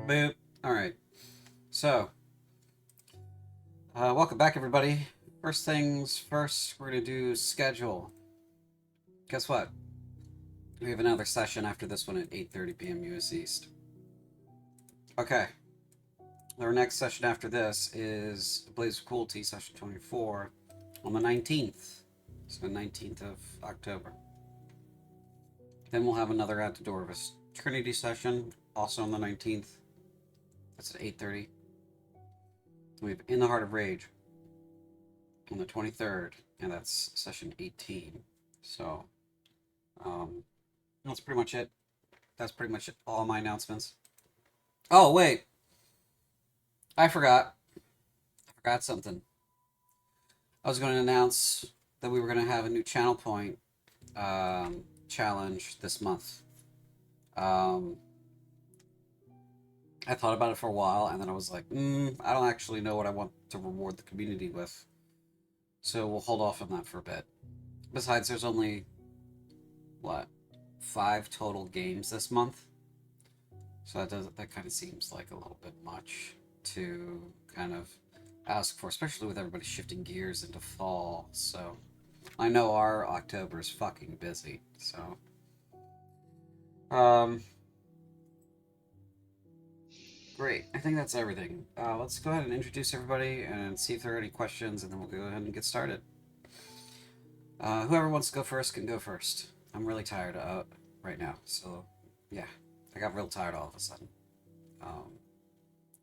Boop. All right. So, welcome back, everybody. First things first, we're gonna do schedule. Guess what? We have another session after this one at 8:30 p.m. U.S. East. Okay. Our next session after this is Blaze of Cruelty, session 24, on the 19th. So, 19th of October. Then we'll have another At the Door of a Trinity session, also on the 19th. That's at 8:30. We have In the Heart of Rage on the 23rd, and that's session 18. So, that's pretty much it. That's pretty much all my announcements. Oh, wait. I forgot. I forgot something. I was going to announce that we were going to have a new channel point challenge this month. I thought about it for a while, and then I was like, I don't actually know what I want to reward the community with. So we'll hold off on that for a bit. Besides, there's only, 5 total games this month? So that kind of seems like a little bit much to kind of ask for, especially with everybody shifting gears into fall. So I know our October is fucking busy. So great. I think that's everything. Let's go ahead and introduce everybody and see if there are any questions, and then we'll go ahead and get started. Whoever wants to go first can go first. I'm really tired right now, so yeah, I got real tired all of a sudden.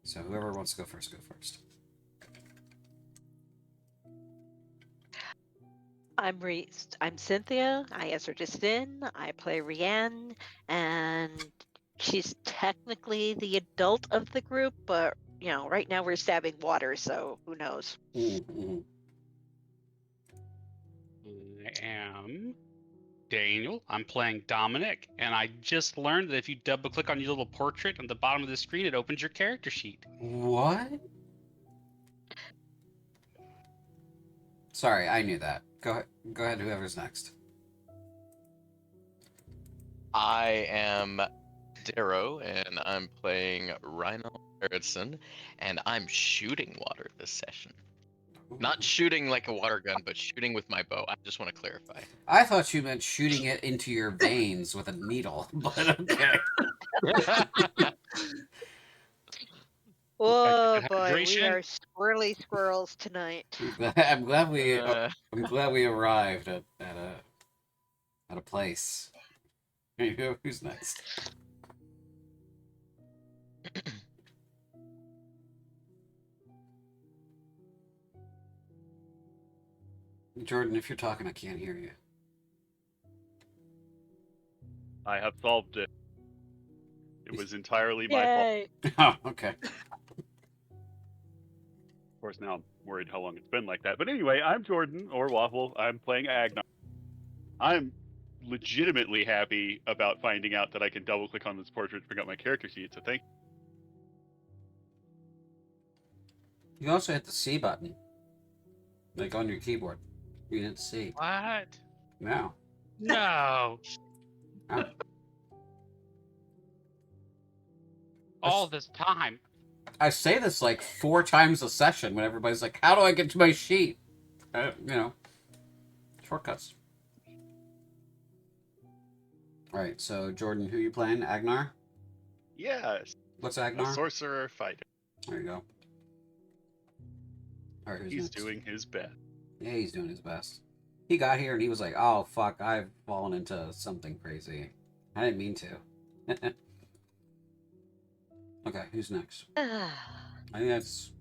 So whoever wants to go first, go first. I'm Cynthia. I answer just in. I play Rianne, and she's technically the adult of the group, but right now we're stabbing water, so who knows? Mm-hmm. I am Daniel. I'm playing Dominic, and I just learned that if you double click on your little portrait on the bottom of the screen, it opens your character sheet. What? Sorry, I knew that. Go ahead. Whoever's next. I am Darrow, and I'm playing Rhino Erickson, and I'm shooting water this session. Not shooting like a water gun, but shooting with my bow. I just want to clarify. I thought you meant shooting it into your veins with a needle, but okay. Oh Good boy, we hydration. are squirrely squirrels tonight. I'm glad we Uh, I'm glad we arrived at a place. Who's next? Jordan, if you're talking, I can't hear you. I have solved it. It was entirely my fault. Yay! Oh, okay. Of course, now I'm worried how long it's been like that. But anyway, I'm Jordan, or Waffle. I'm playing Agnar. I'm legitimately happy about finding out that I can double click on this portrait to bring up my character sheet, so thank You also hit the C button, like on your keyboard. You didn't see. What? No. No. Oh. All this time. I say this like 4 times a session when everybody's like, "How do I get to my sheet?" Shortcuts. All right. So Jordan, who you playing? Agnar. Yes, What's a Agnar? sorcerer fighter. There you go. All right. Who's He's next? doing his best. Yeah, he's doing his best. He got here and he was like, "Oh fuck, I've fallen into something crazy. I didn't mean to." Okay, who's next? I think that's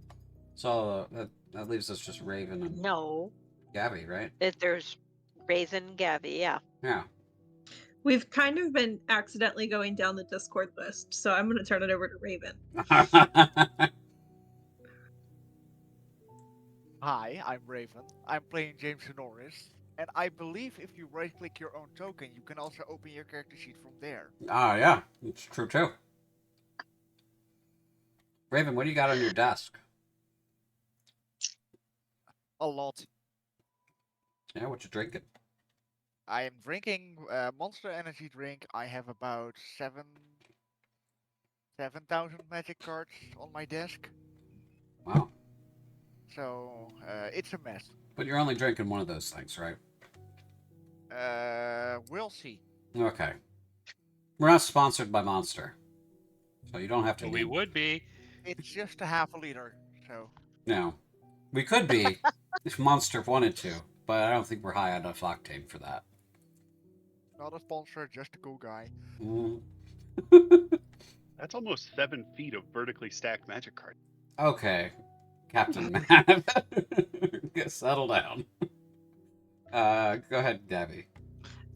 so. That leaves us just Raven and No, Gabby, right? there's Raven, Gabby. Yeah. Yeah. We've kind of been accidentally going down the Discord list, so I'm going to turn it over to Raven. Hi, I'm Raven. I'm playing James Norris, and I believe if you right-click your own token, you can also open your character sheet from there. Yeah, it's true too. Raven, what do you got on your desk? A lot. Yeah, what you drinking? I am drinking Monster Energy drink. I have about 7,000 magic cards on my desk, Wow. so it's a mess. But you're only drinking one of those things, right? We'll see. Okay. We're not sponsored by Monster, so you don't have to But we name. would be. It's just a half a liter, so No. We could be if Monster wanted to, but I don't think we're high enough octane for that. not a sponsor, just a cool guy. Mm. That's almost 7 feet of vertically stacked magic cards. Okay, Captain Matt. Settle down. Go ahead, Gabby.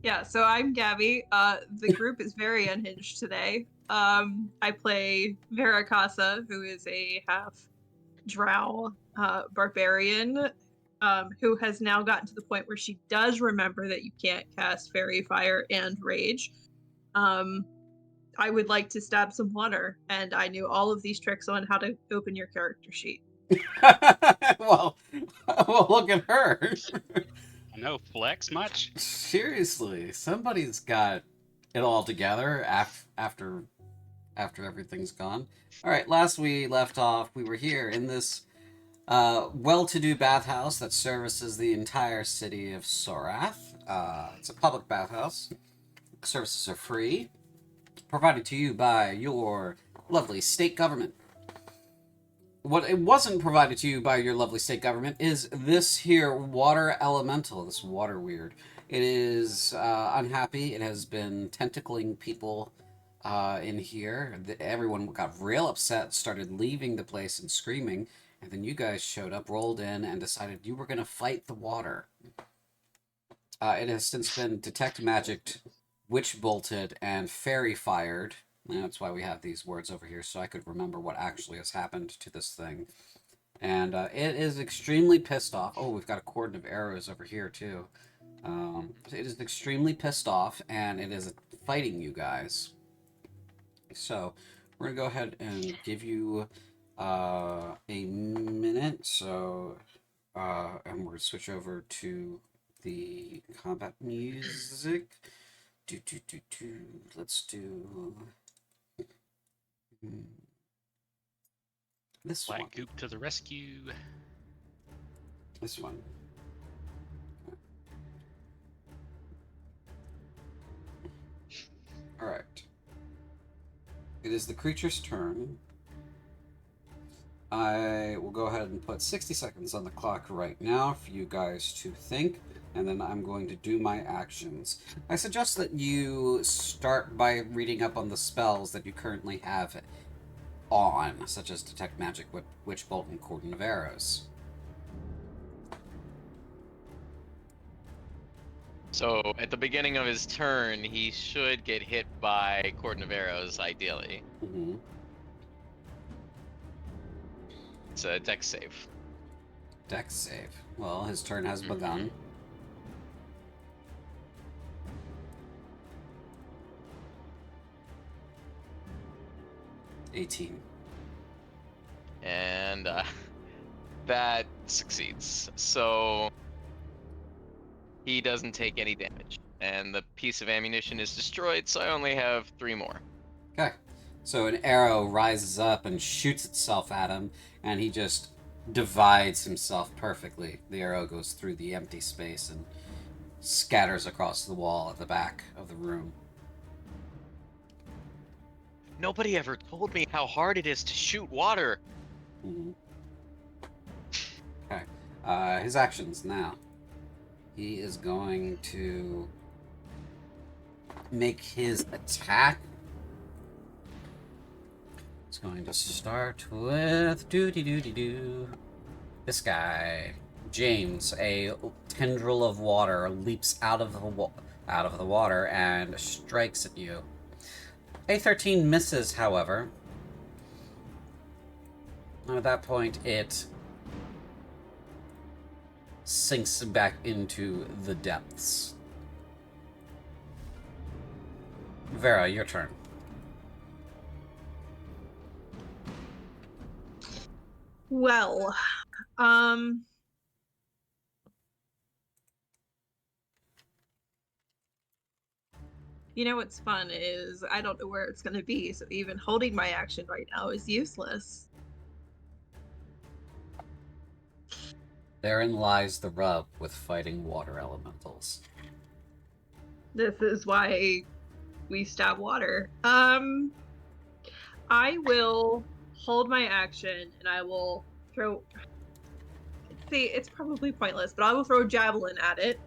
Yeah, so I'm Gabby. The group is very unhinged today. I play Veracasa, who is a half drow barbarian, who has now gotten to the point where she does remember that you can't cast Fairy Fire and Rage. I would like to stab some water, and I knew all of these tricks on how to open your character sheet. well, look at her. No flex much. Seriously, somebody's got it all together after everything's gone. All right, last we left off, we were here in this well-to-do bathhouse that services the entire city of Sorath. It's a public bathhouse. Services are free, provided to you by your lovely state government. What it wasn't provided to you by your lovely state government is this here water elemental, this water weird. It is unhappy. It has been tentacling people in here. Everyone got real upset, started leaving the place and screaming, and then you guys showed up, rolled in, and decided you were going to fight the water. It has since been detect magicked, witch bolted, and fairy fired. And that's why we have these words over here, so I could remember what actually has happened to this thing. And it is extremely pissed off. Oh, we've got a cordon of arrows over here, too. It is extremely pissed off, and it is fighting you guys. So, we're going to go ahead and give you a minute. So, and we're going to switch over to the combat music. Let's do... This Black one. Goop to the rescue. This one. Alright. It is the creature's turn. I will go ahead and put 60 seconds on the clock right now for you guys to think, and then I'm going to do my actions. I suggest that you start by reading up on the spells that you currently have on, such as Detect Magic, Witch Bolt, and Cordon of Arrows. So at the beginning of his turn, he should get hit by Cordon of Arrows, ideally. Mm-hmm. It's a dex save. Dex save. Well, his turn has begun. 18. And that succeeds. So he doesn't take any damage. And the piece of ammunition is destroyed, so I only have 3 more. Okay. So an arrow rises up and shoots itself at him, and he just divides himself perfectly. The arrow goes through the empty space and scatters across the wall at the back of the room. Nobody ever told me how hard it is to shoot water. Mm-hmm. Okay. His actions now. He is going to make his attack. It's going to start with this guy, James. A tendril of water leaps out of the water and strikes at you. A13 misses, however. At that point, it sinks back into the depths. Vera, your turn. Well, You know what's fun is I don't know where it's going to be, so even holding my action right now is useless. Therein lies the rub with fighting water elementals. This is why we stab water. I will hold my action and I will throw. See, it's probably pointless, but I will throw a javelin at it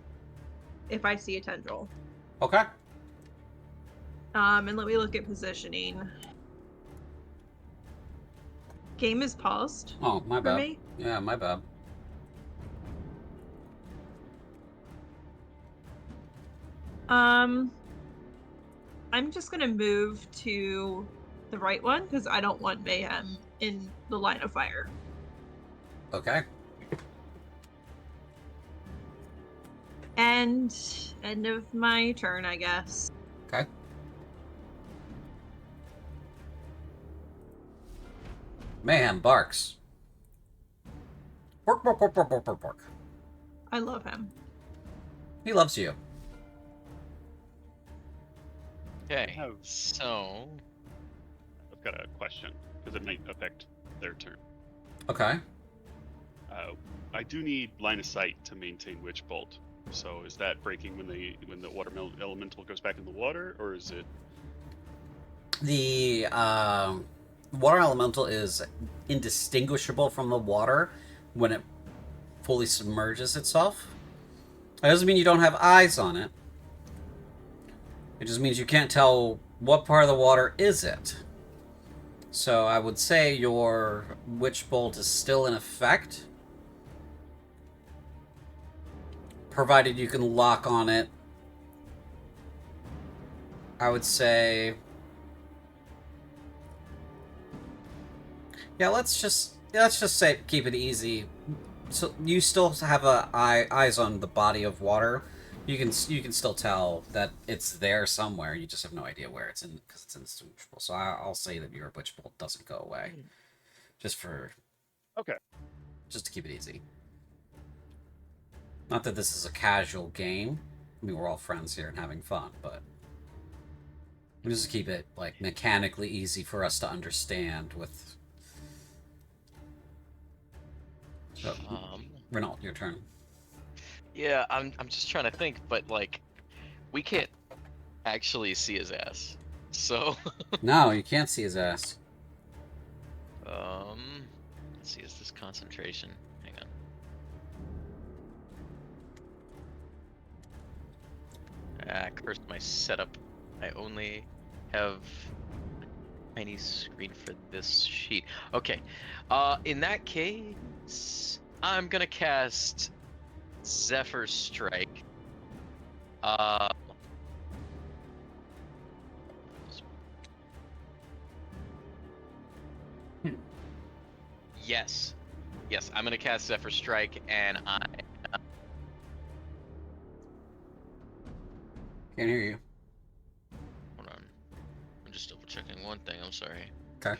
if I see a tendril. Okay. And let me look at positioning. Game is paused Oh, my for bad. me. Yeah, my bad. I'm just gonna move to the right one because I don't want mayhem in the line of fire. Okay. And end of my turn, I guess. Okay. Mayhem barks. Bark, bark, bark, bark, bark, bark, bark. I love him. He loves you. Okay, Oh. so I've got a question because it might affect their turn. Okay. I do need line of sight to maintain Witch Bolt. So is that breaking when the water elemental goes back in the water, or is it? The water elemental is indistinguishable from the water when it fully submerges itself. That doesn't mean you don't have eyes on it. It just means you can't tell what part of the water is it. So I would say your Witch Bolt is still in effect, provided you can lock on it. I would say, yeah, let's just say keep it easy. So you still have eyes on the body of water. You can still tell that it's there somewhere. You just have no idea where it's in because it's indistinguishable. So I'll say that your Witch Bolt doesn't go away, just to keep it easy. Not that this is a casual game. I mean, we're all friends here and having fun, but we just keep it like mechanically easy for us to understand. With so, Renault, your turn. yeah, I'm just trying to think, but like, we can't actually see his ass. So, No, you can't see his ass. let's see, is this concentration? Hang on. Curse my setup. I only have a tiny screen for this sheet. Okay. In that case, I'm gonna cast Zephyr Strike. Yes. Yes, I'm gonna cast Zephyr Strike, and Can't hear you. hold on. I'm just double checking one thing, I'm sorry. Okay.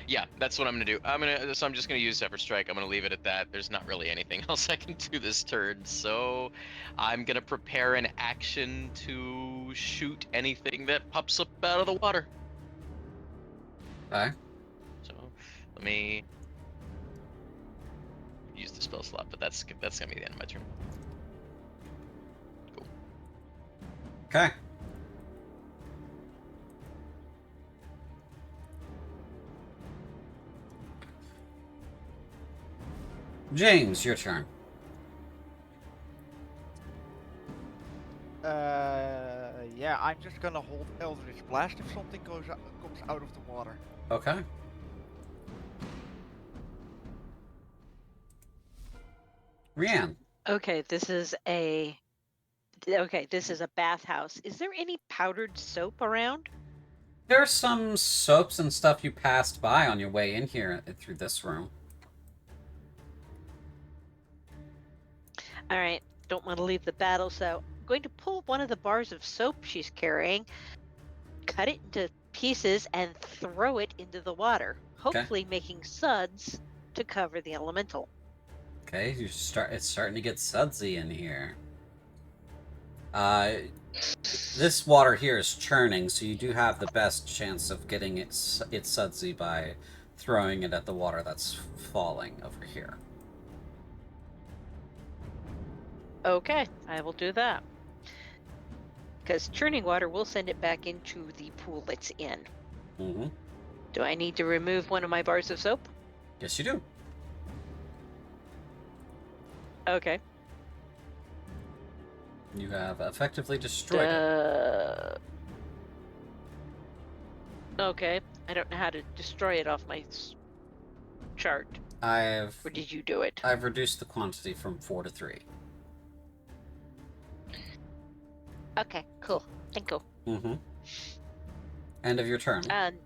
Yeah, that's what I'm gonna do. So I'm just gonna use Zephyr Strike. I'm gonna leave it at that. There's not really anything else I can do this turn, so I'm gonna prepare an action to shoot anything that pops up out of the water. Okay. So let me use the spell slot, but that's gonna be the end of my turn. Cool. Okay. James, your turn. Yeah, I'm just gonna hold Eldritch Blast if something comes out of the water. Okay. Rianne. Okay, this is a bathhouse. Is there any powdered soap around? There's some soaps and stuff you passed by on your way in here through this room. All right, don't want to leave the battle, so going to pull one of the bars of soap she's carrying, cut it into pieces, and throw it into the water, hopefully making suds to cover the elemental. Okay, it's starting to get sudsy in here. This water here is churning, so you do have the best chance of getting it sudsy by throwing it at the water that's falling over here. Okay, I will do that. Because churning water will send it back into the pool it's in. Mm-hmm. Do I need to remove one of my bars of soap? Yes, you do. Okay. You have effectively destroyed it. Okay. I don't know how to destroy it off my chart. Or did you do it? I've reduced the quantity from 4 to 3. Okay, cool. Thank you. Mm-hmm. End of your turn. And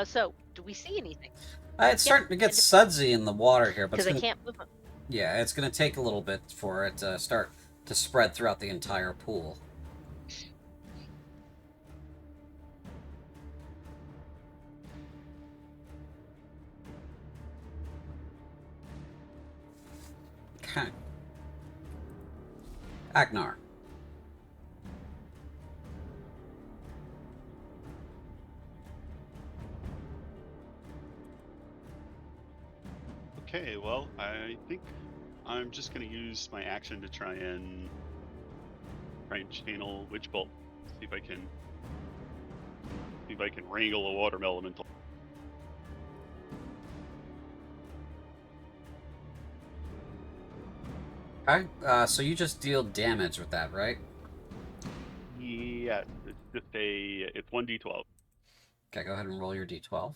so do we see anything? It's starting to get sudsy in the water here, but because I can't move them. Yeah, it's going to take a little bit for it to start to spread throughout the entire pool. Okay. Agnar. Okay, well, I think I'm just going to use my action to try and channel Witch Bolt. See if I can wrangle a water elemental. Okay, so you just deal damage with that, right? Yeah, it's 1d12. Okay, go ahead and roll your d12.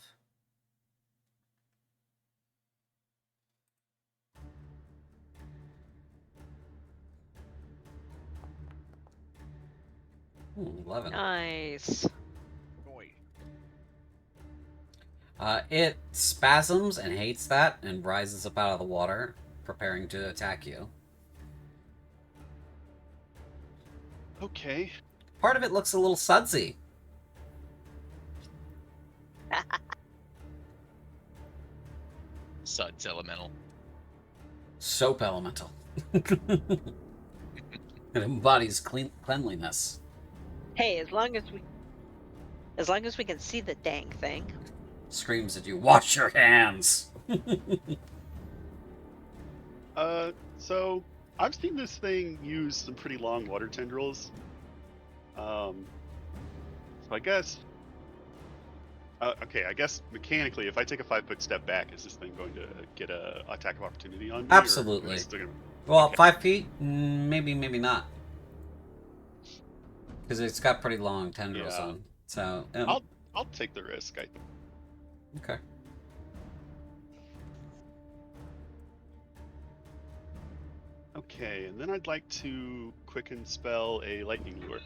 Ooh, 11. Nice. It spasms and hates that and rises up out of the water, preparing to attack you. Okay. Part of it looks a little sudsy. Suds elemental. Soap elemental. It embodies cleanliness. Hey, as long as we can see the dang thing. Screams at you, wash your hands! So I've seen this thing use some pretty long water tendrils. So I guess okay, I guess mechanically, if I take a 5-foot step back, is this thing going to get a attack of opportunity on me? Absolutely. Well, okay. 5 feet? Maybe not. Because it's got pretty long tendrils on. So I'll take the risk, I think. Okay. Okay, and then I'd like to quicken spell a lightning lure.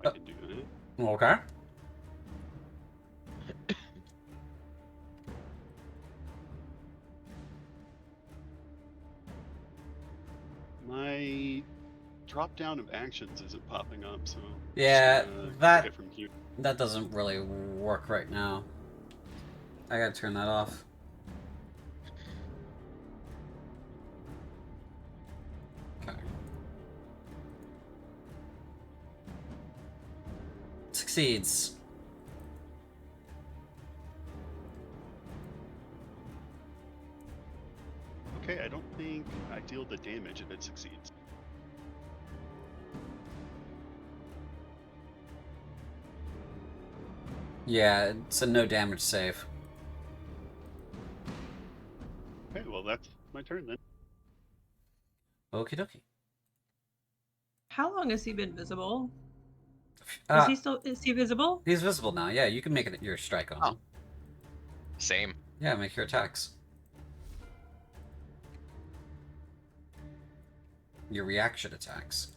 I can do that. Okay. My drop down of actions isn't popping up, so yeah, get from here. That doesn't really work right now. I gotta turn that off. Okay. Succeeds. Okay, I don't think I deal the damage if it succeeds. Yeah, it's a no damage save. Okay, well that's my turn then. Okie dokie. How long has he been visible? Is he visible? He's visible now, yeah, you can make it your strike on him. Same. Yeah, make your attacks. Your reaction attacks.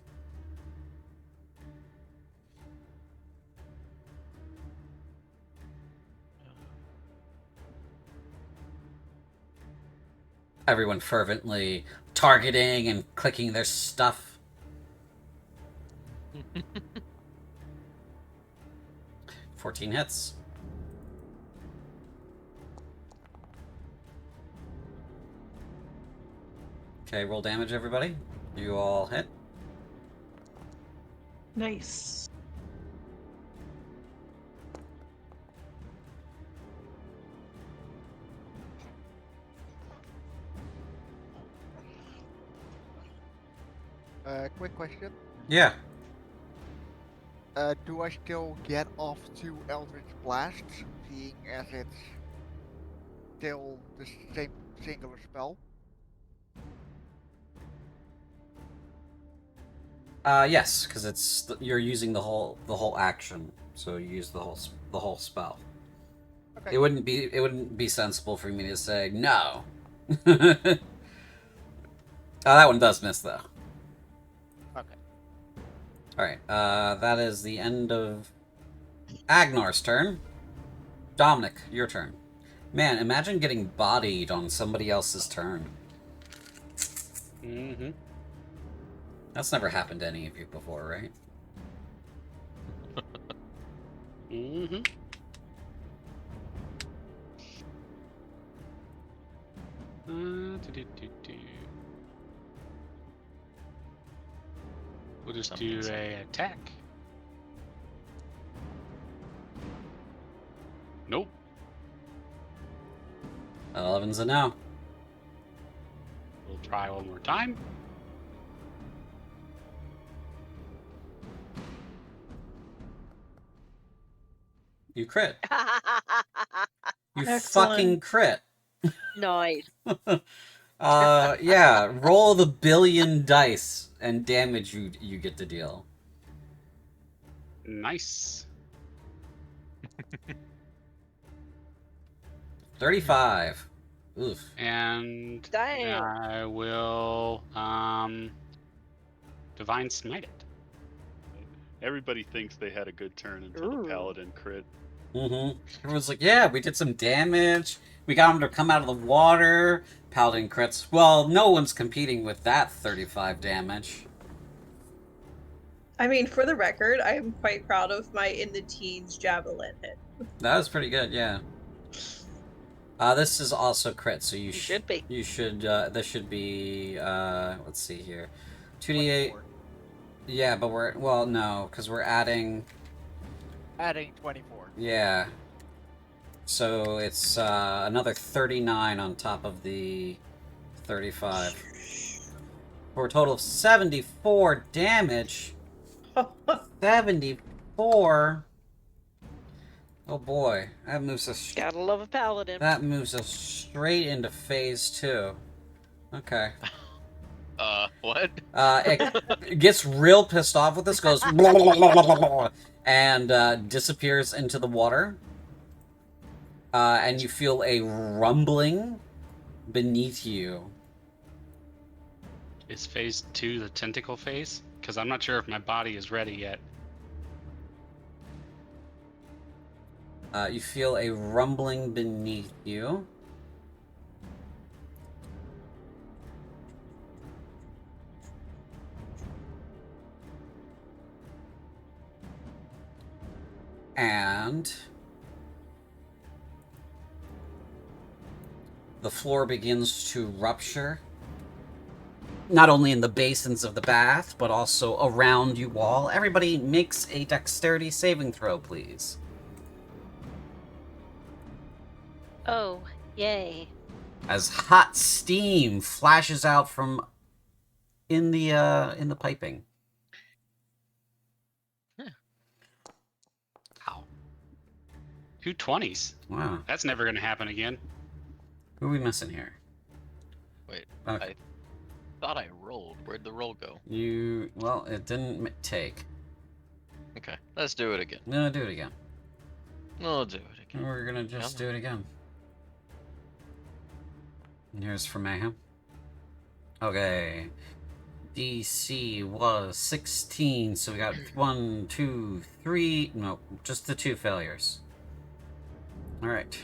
Everyone fervently targeting and clicking their stuff. 14 hits. Okay, roll damage, everybody. You all hit. Nice. Quick question. Yeah. Do I still get off 2 Eldritch Blasts, seeing as it's still the same singular spell? Yes, because you're using the whole action, so you use the whole spell. Okay. It wouldn't be sensible for me to say no. That one does miss though. Okay. All right. That is the end of Agnar's turn. Dominic, your turn. Man, imagine getting bodied on somebody else's turn. Mm-hmm. That's never happened to any of you before, right? Mm-hmm. We'll just do a attack. Nope. 11's a no. We'll try one more time. You crit. You Excellent. fucking crit. Nice. Yeah, roll the billion dice and damage you get to deal. Nice. 35. Oof. And Dang. I will divine smite it. Everybody thinks they had a good turn until Ooh. the paladin crit. Mm-hmm. Everyone's like, yeah, we did some damage. We got him to come out of the water. Paladin crits. Well, no one's competing with that 35 damage. I mean, for the record, I am quite proud of my in the teens javelin hit. That was pretty good, yeah. This is also crit, so You should be. You should, this should be, let's see here. 2d8. 24. Yeah, but well, no, because we're adding... Adding 24. Yeah. So it's, another 39 on top of the 35. For a total of 74 damage. 74? Oh boy, that moves us... Gotta love a paladin. That moves us straight into phase 2. Okay. What? It gets real pissed off with this, goes and disappears into the water. And you feel a rumbling beneath you. Is phase 2 the tentacle phase? Because I'm not sure if my body is ready yet. You feel a rumbling beneath you. And the floor begins to rupture. Not only in the basins of the bath, but also around you all. Everybody makes a dexterity saving throw, please. Oh, yay. As hot steam flashes out from in the piping. Wow. 2 20s. Wow. That's never going to happen again. Who are we missing here? Wait, Okay. I thought I rolled. Where'd the roll go? Well, it didn't take. Okay, let's do it again. I'm gonna do it again. We'll do it again. We're gonna just do it again. And here's for Mayhem. Okay. DC was 16, so we got 1, 2, 3. No, just the 2 failures. Alright.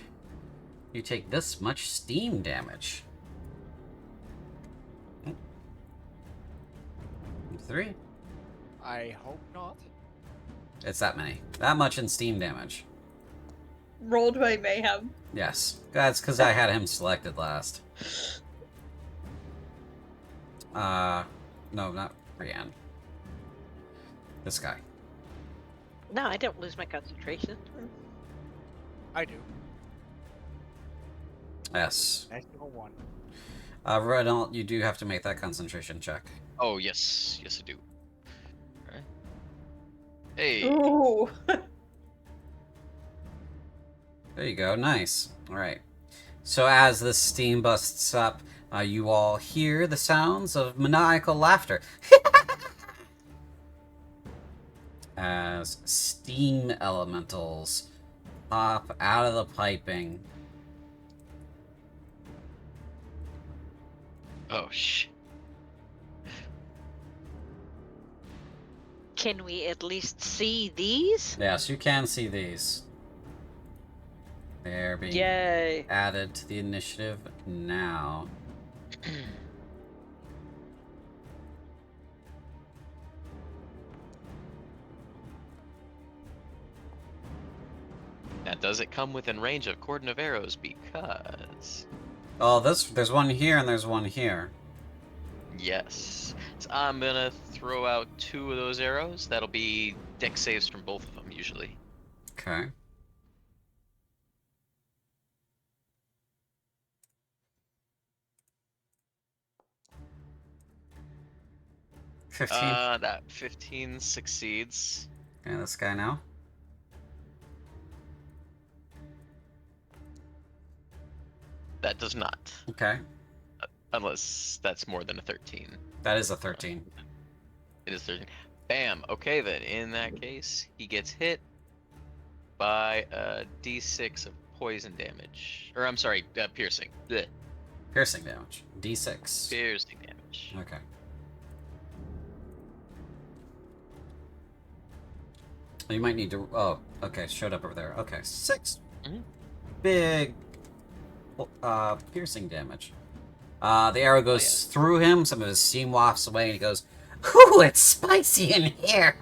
You take this much steam damage. 3. I hope not. It's that many. That much in steam damage. Rolled by Mayhem. Yes. That's because I had him selected last. No, not Brienne. This guy. No, I don't lose my concentration. I do. Yes. Nice little one. Renault, you do have to make that concentration check. Oh, yes. Yes, I do. Alright. Hey. Ooh. There you go. Nice. All right. So as the steam busts up, you all hear the sounds of maniacal laughter. As steam elementals pop out of the piping. Oh, shit. Can we at least see these? Yes, you can see these. They're being Yay. added to the initiative now. Now, does it come within range of cordon of arrows? Because... Oh, there's one here and there's one here. Yes. So I'm gonna throw out 2 of those arrows. That'll be dex saves from both of them, usually. Okay. That 15 succeeds. Okay, this guy now. That does not. Okay. Unless that's more than a 13. That is a 13. It is 13. Bam! Okay then, in that case, he gets hit by a d6 of poison damage. Or, I'm sorry, piercing. Blech. Piercing damage. D6. Piercing damage. Okay. You might need to... Oh, okay, showed up over there. Okay, 6. Mhm. Big piercing damage. The arrow goes through him, some of his steam wafts away, and he goes, "Ooh, it's spicy in here!"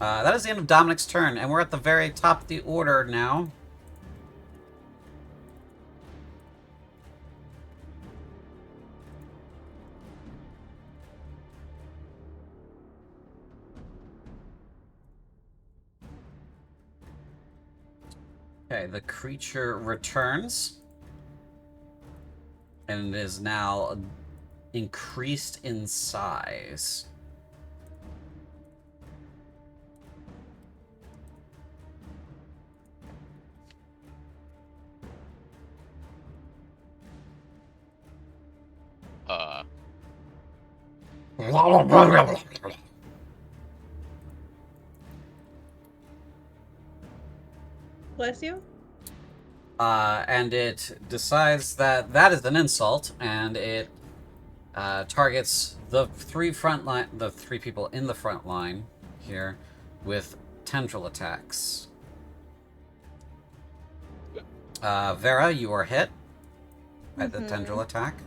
That is the end of Dominic's turn, and we're at the very top of the order now. Okay, the creature returns. And it is now increased in size. Bless you. And it decides that that is an insult, and it targets the three people in the front line here with tendril attacks. Vera, you are hit by the tendril attack.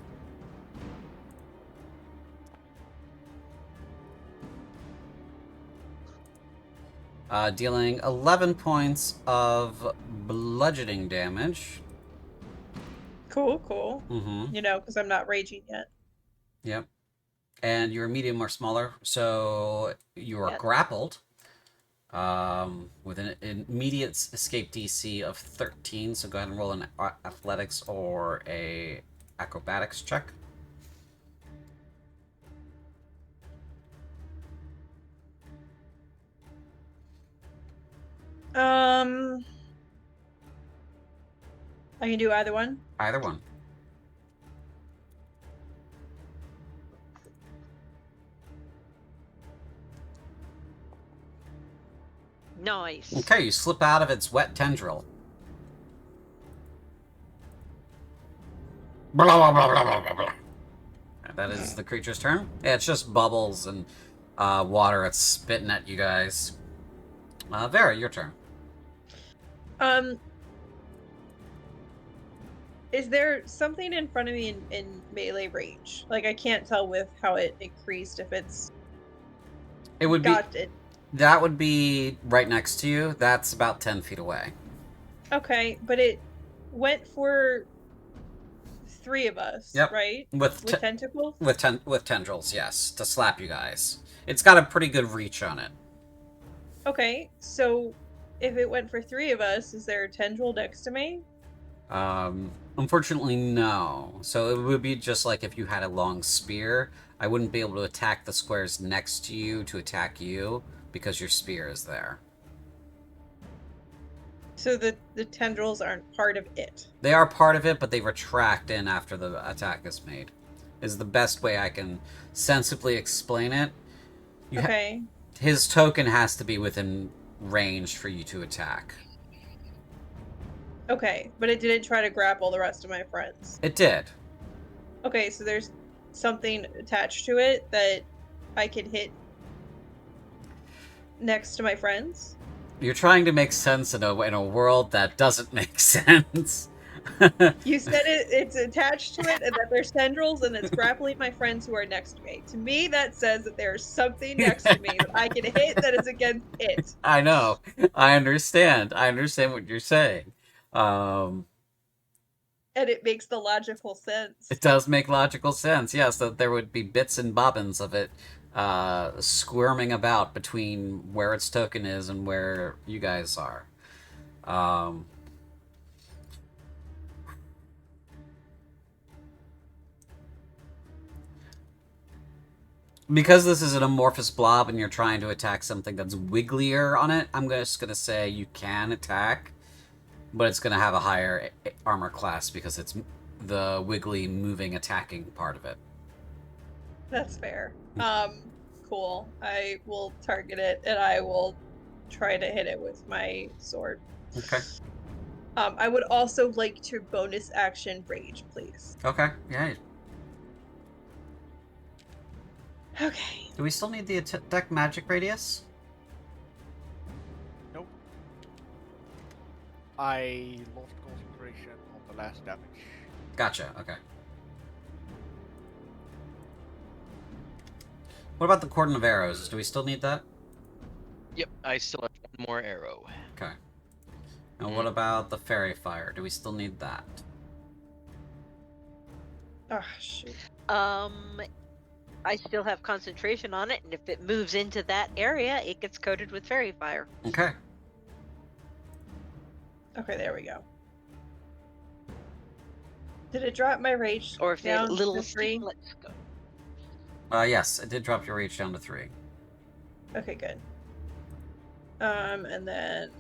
Dealing 11 points of bludgeoning damage. Cool, cool. Mm-hmm. You know, because I'm not raging yet. Yep. And you're medium or smaller, so you are grappled. With an immediate escape DC of 13, so go ahead and roll an athletics or a acrobatics check. I can do either one. Either one. Nice. Okay, you slip out of its wet tendril. Blah, blah, blah, blah, blah, blah. That is the creature's turn. Yeah, it's just bubbles and water. It's spitting at you guys. Vera, your turn. Is there something in front of me in melee range? Like, I can't tell with how it increased if it's... It would be got it. that would be right next to you. That's about 10 feet away. Okay, but it went for 3 of us, Yep. right? With Tentacles? with tendrils, yes, to slap you guys. It's got a pretty good reach on it. Okay, so if it went for 3 of us, is there a tendril next to me? Unfortunately, no. So it would be just like if you had a long spear. I wouldn't be able to attack the squares next to you to attack you because your spear is there. So the tendrils aren't part of it. They are part of it, but they retract in after the attack is made. Is the best way I can sensibly explain it. Okay. His token has to be within range for you to attack. Okay, but it didn't try to grapple the rest of my friends. It did. Okay, so there's something attached to it that I could hit next to my friends? You're trying to make sense in a world that doesn't make sense. You said it's attached to it and that there's tendrils and it's grappling my friends who are next to me. To me, that says that there's something next to me that I can hit that is against it. I know. I understand. I understand what you're saying. And it makes the logical sense. It does make logical sense, yes, that there would be bits and bobbins of it squirming about between where its token is and where you guys are. Because this is an amorphous blob and you're trying to attack something that's wigglier on it, I'm just going to say you can attack, but it's going to have a higher armor class because it's the wiggly, moving, attacking part of it. That's fair. Cool. I will target it and I will try to hit it with my sword. Okay. I would also like to bonus action rage, please. Okay, yeah. Okay. Do we still need the deck magic radius? Nope. I lost concentration on the last damage. Gotcha, okay. What about the cordon of arrows? Do we still need that? Yep, I still have one more arrow. Okay. And what about the fairy fire? Do we still need that? Ah, shoot. I still have concentration on it, and if it moves into that area, it gets coated with fairy fire. Okay. Okay, there we go. Did it drop my rage Or if down it little to 3? let's go. Yes, it did drop your reach down to 3. Okay, good. And then...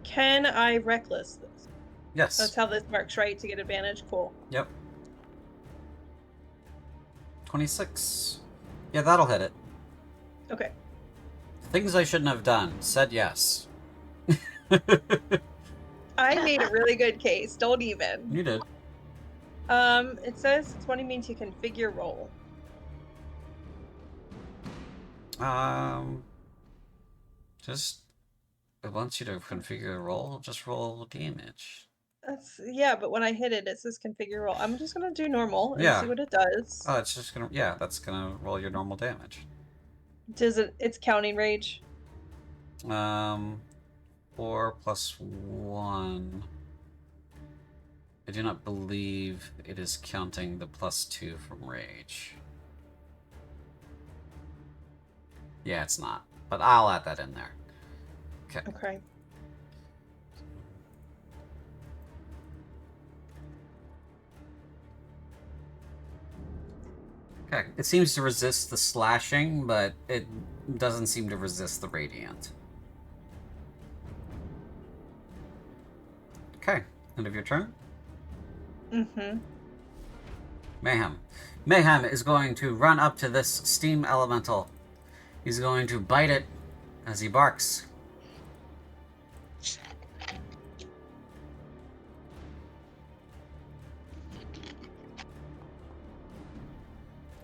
Can I reckless this? Yes. That's how this works, right? To get advantage? Cool. Yep. 26. Yeah, that'll hit it. Okay. Things I shouldn't have done. Said yes. I made a really good case. Don't even. You did. It says 20 means you configure roll. Just... It wants you to configure a roll. Just roll damage. Yeah, but when I hit it, it says configure roll. I'm just gonna do normal and Yeah. see what it does. Oh, it's just gonna... Yeah, that's gonna roll your normal damage. Does it? It's counting rage. 4 plus 1. I do not believe it is counting the plus 2 from rage. Yeah, it's not. But I'll add that in there. Okay. Okay. Okay. It seems to resist the slashing, but it doesn't seem to resist the radiant. Okay. End of your turn? Mm-hmm. Mayhem. Mayhem is going to run up to this steam elemental. He's going to bite it as he barks.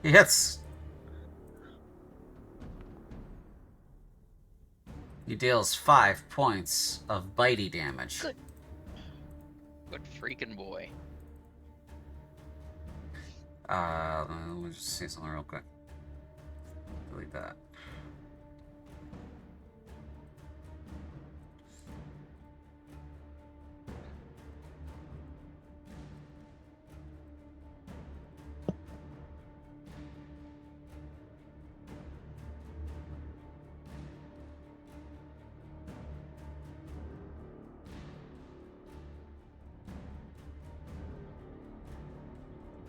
He hits. He deals 5 points of bitey damage. Good. Good freaking boy. Let me just see something real quick. Delete that.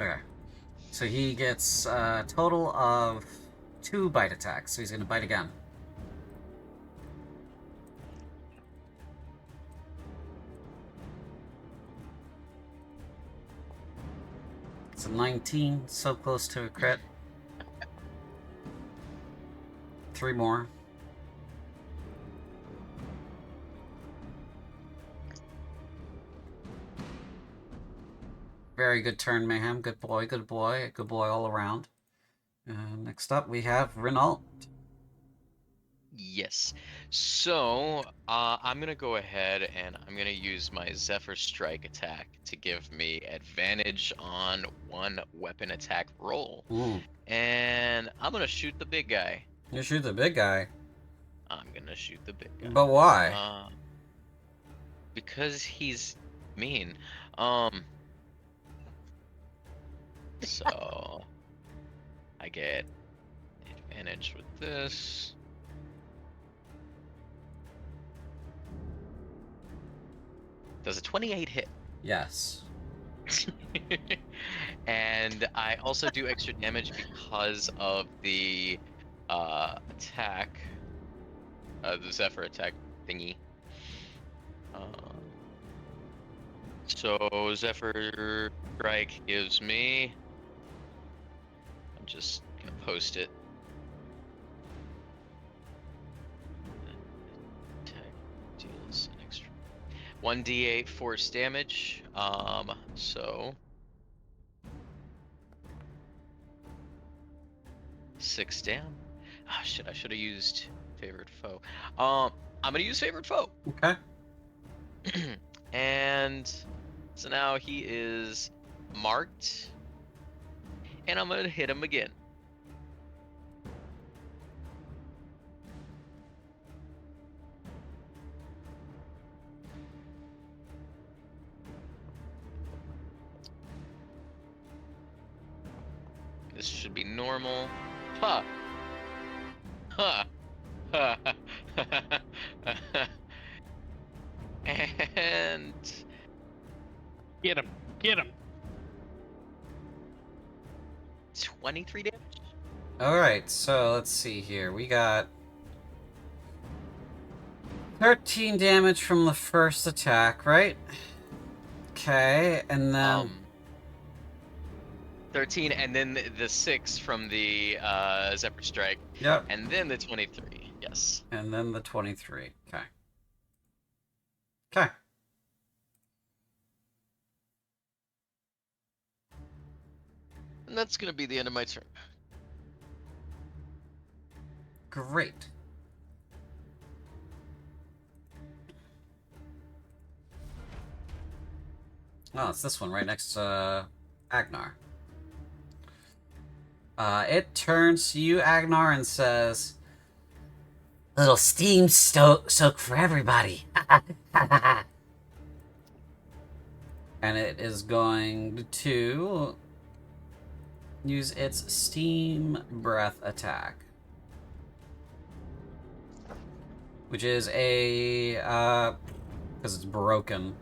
Okay. So he gets a total of 2 bite attacks, so he's gonna bite again. It's a 19, so close to a crit. 3 more. Very good turn, Mayhem. Good boy, good boy, good boy all around. Next up, we have Renault. Yes. So, I'm gonna go ahead and I'm gonna use my Zephyr Strike attack to give me advantage on 1 weapon attack roll. And I'm gonna shoot the big guy. You shoot the big guy. I'm gonna shoot the big guy. But why? Because he's mean. So I get advantage with this. Does a 28 hit? Yes. And I also do extra damage because of the attack, the Zephyr attack thingy. So Zephyr Strike gives me. I'm just gonna post it. Attack deals an extra 1d8 force damage. So 6 down. Ah, shit! I should have used favorite foe. I'm gonna use favorite foe. Okay. And so now he is marked, and I'm gonna hit him again. This should be normal. Ha! Ha! Ha! And Get him! Get him! 23 damage. Alright, so let's see here. We got 13 damage from the first attack, right? Okay, and then 13, and then the 6 from the Zephyr Strike. Yep. And then the 23. Yes. And then the 23. Okay. Okay. And that's gonna be the end of my turn. Great. Oh, it's this one right next to Agnar. It turns to you, Agnar, and says, "Little steam soak for everybody." And it is going to use its steam breath attack, which is a because it's broken.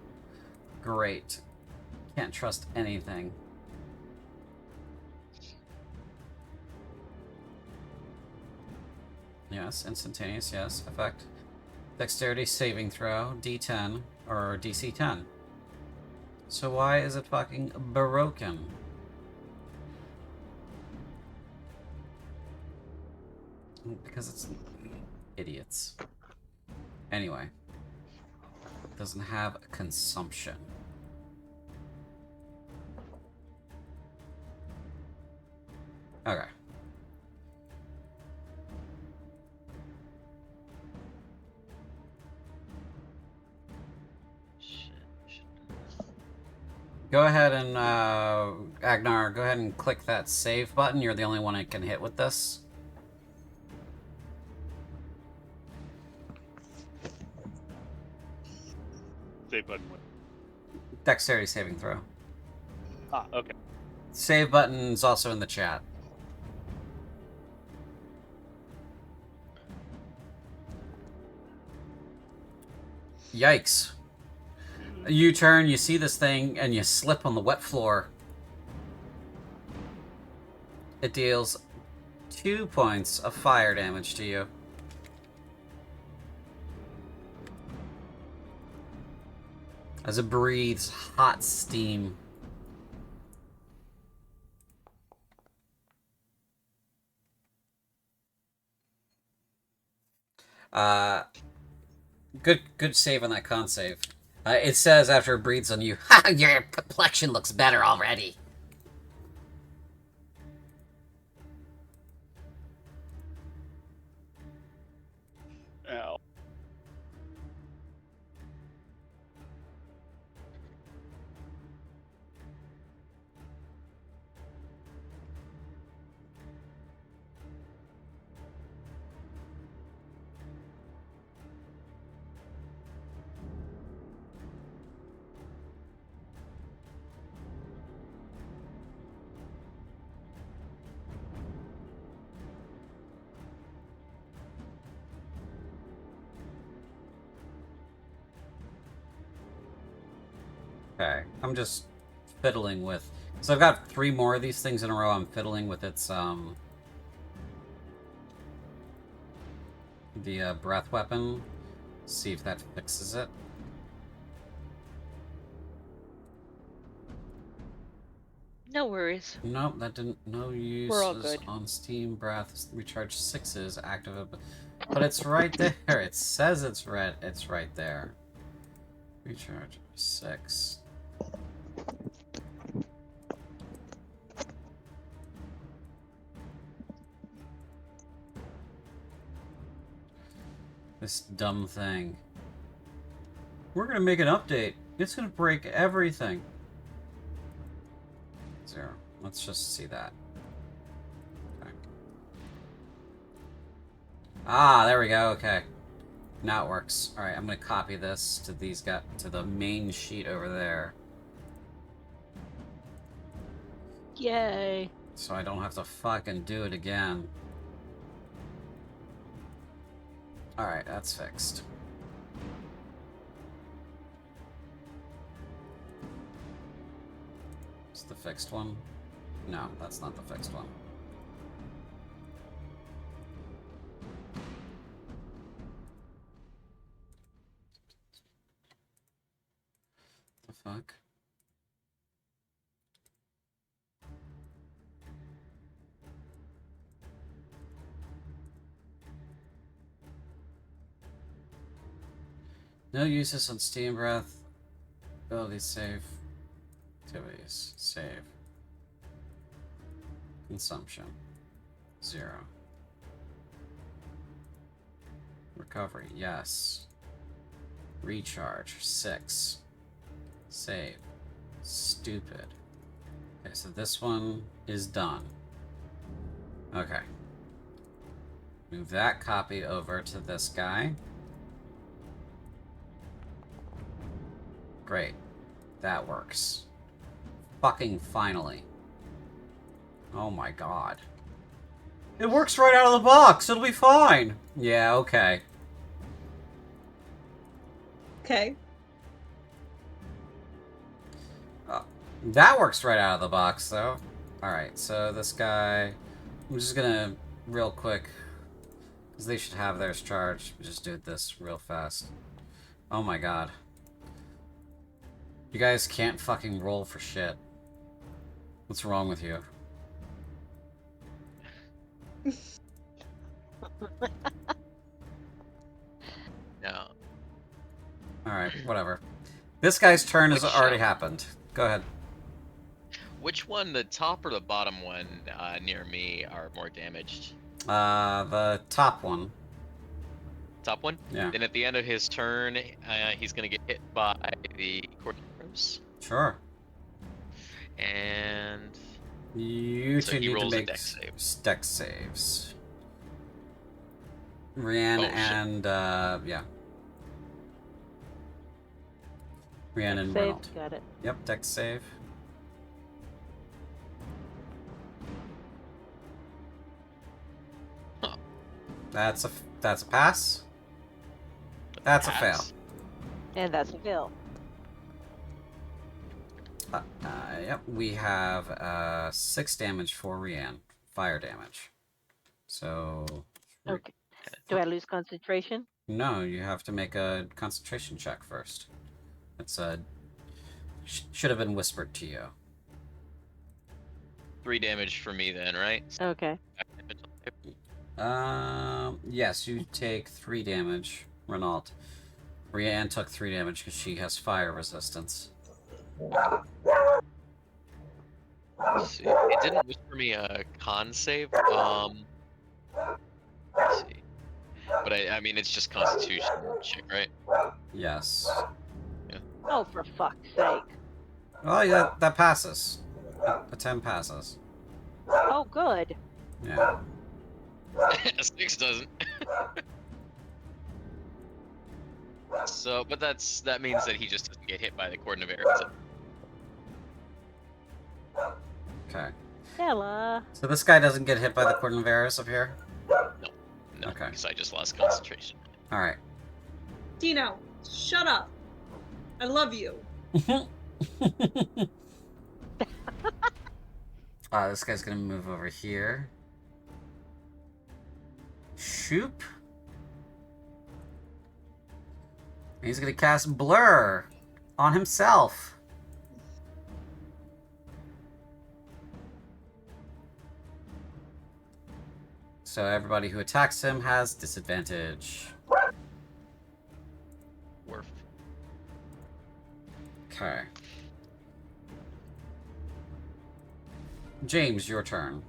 Great. Can't trust anything. Yes, instantaneous, yes. Effect. Dexterity saving throw, D10, or DC 10. So why is it fucking broken? Because it's idiots. Anyway. Doesn't have consumption. Okay. Shit. Go ahead and, Agnar, go ahead and click that save button. You're the only one I can hit with this. Save button. Dexterity saving throw. Ah, okay. Save button's also in the chat. Yikes. You turn, you see this thing, and you slip on the wet floor. It deals 2 points of fire damage to you. As it breathes hot steam. Good save on that con save. It says after it breathes on you, "Ha! Your complexion looks better already." Ow. Okay, I'm just fiddling with... So I've got 3 more of these things in a row. I'm fiddling with its, the breath weapon. See if that fixes it. No worries. Nope, that didn't... No use We're all good. on Steam. Breath. Recharge 6s. Active... But it's right there. It says it's red. It's right there. Recharge 6. This dumb thing. We're gonna make an update. It's gonna break everything. 0. Let's just see that. Okay. Ah, there we go. Okay. Now it works. Alright, I'm gonna copy this to these guys, to the main sheet over there. Yay. So I don't have to fucking do it again. Alright, that's fixed. Is the fixed one? No, that's not the fixed one. The fuck? No uses on Steam Breath. Abilities save. Activities. Save. Consumption. 0. Recovery. Yes. Recharge. 6. Save. Stupid. Okay, so this one is done. Okay. Move that copy over to this guy. Great. That works. Fucking finally. Oh my god. It works right out of the box! It'll be fine! Yeah, okay. Okay. That works right out of the box, though. Alright, so this guy... I'm just gonna, real quick... Because they should have theirs charged. Just do this real fast. Oh my god. You guys can't fucking roll for shit. What's wrong with you? No. Alright, whatever. This guy's turn has Which, already happened. Go ahead. Which one, the top or the bottom one near me, are more damaged? The top one. Top one? Yeah. Then at the end of his turn, he's gonna get hit by the corpse. Sure. And You So two he need to rolls a make dex save. dex saves. Rian Oh, shit. and yeah. Rian Dex and save, Reynolds. got it. Yep, dex save. Huh. That's a pass. That's a fail. pass. And that's a fail. Yep, we have 6 damage for Rian. Fire damage. So Okay. Do I lose concentration? no, you have to make a concentration check first. It's should have been whispered to you. 3 damage for me then, right? Okay. Yes, you take 3 damage, Renault. Rian took 3 damage because she has fire resistance. Let's see. It didn't whisper me a con save. Let's see. But I mean, it's just Constitution check, right? Yes. Oh, for fuck's sake. Oh, yeah, that passes. A 10 passes. Oh, good. Yeah. 6 doesn't. So, but that means that he just doesn't get hit by the cordon of arrows. Okay. Ella. So this guy doesn't get hit by the cordon of arrows up here? No, Okay. because I just lost concentration. Alright. Dino, shut up. I love you. This guy's gonna move over here. Shoop. He's gonna cast Blur on himself. So everybody who attacks him has disadvantage. Worf. Okay. James, your turn.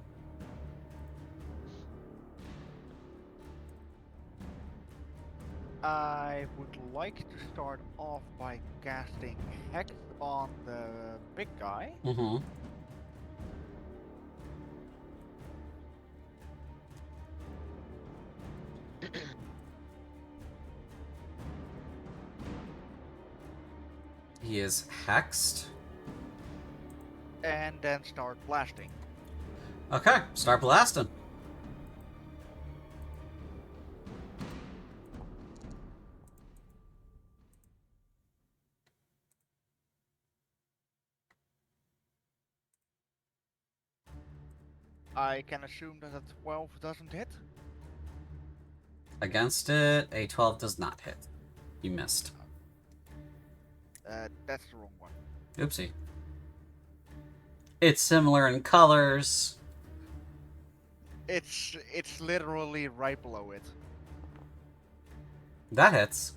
I would like to start off by casting Hex on the big guy. Mm-hmm. He is hexed. And then start blasting. Okay, start blasting. I can assume that a 12 doesn't hit. Against it, a 12 does not hit. You missed. That's the wrong one. Oopsie. It's similar in colors. It's literally right below it. That hits.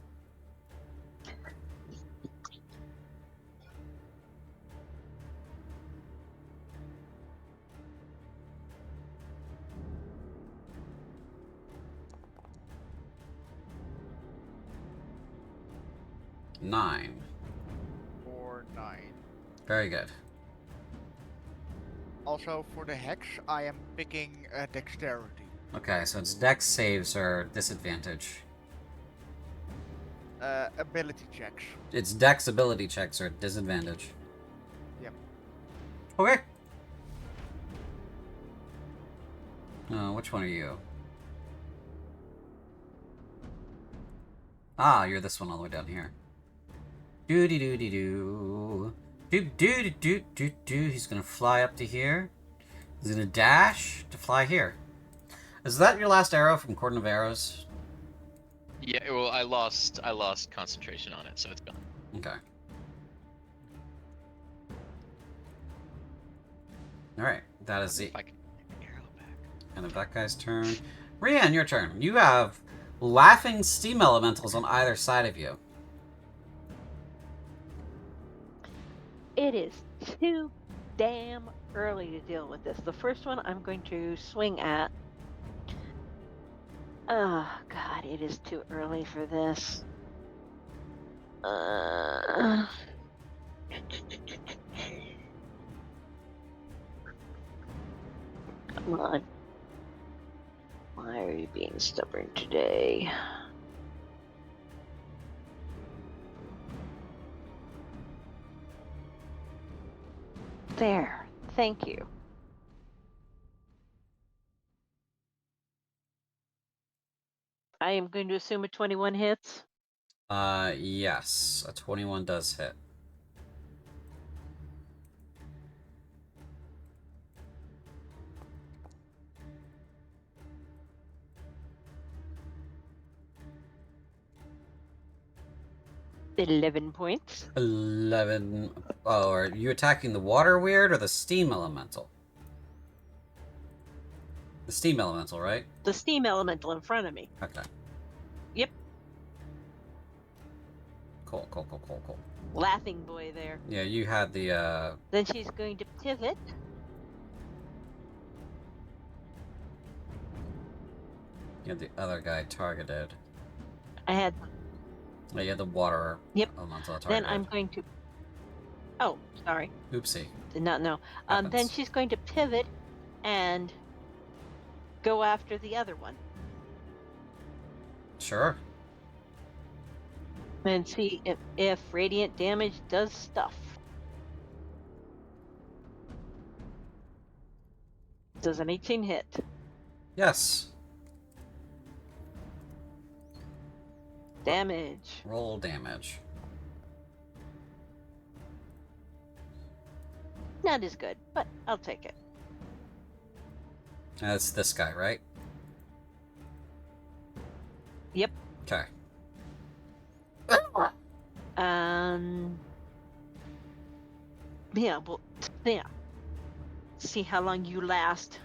Nine. For 9. Very good. Also, for the Hex, I am picking Dexterity. Okay, so it's dex saves or disadvantage. Ability checks. It's dex ability checks or disadvantage. Yep. Okay. Which one are you? Ah, you're this one all the way down here. Doody doody doo. Doop doody doot doot doo. He's gonna fly up to here. He's gonna dash to fly here. Is that your last arrow from Cordon of Arrows? Yeah, well, I lost concentration on it, so it's gone. Okay. Alright, that is the If I can get the arrow back. end of that guy's turn. Rian, your turn. You have laughing steam elementals on either side of you. It is too damn early to deal with this. The first one I'm going to swing at. Oh, God, it is too early for this. Come on. Why are you being stubborn today? There. Thank you. I am going to assume a 21 hits. Yes. A 21 does hit. $11 points. 11. Oh, are you attacking the water weird or the steam elemental? The steam elemental, right? The steam elemental in front of me. Okay. Yep. Cool. Laughing boy there. Yeah, you had the, Then she's going to pivot. you had the other guy targeted. I had. Oh, you had the water Yep. elemental targeted. Then I'm going to. Oh, sorry. Oopsie. Did not know. Then Happens. she's going to pivot and go after the other one Sure. and see if radiant damage does stuff. Does an 18 hit? Yes. Damage. Roll damage. Not as good, but I'll take it. That's this guy, right? Yep. Okay. Yeah, well, yeah. See how long you last.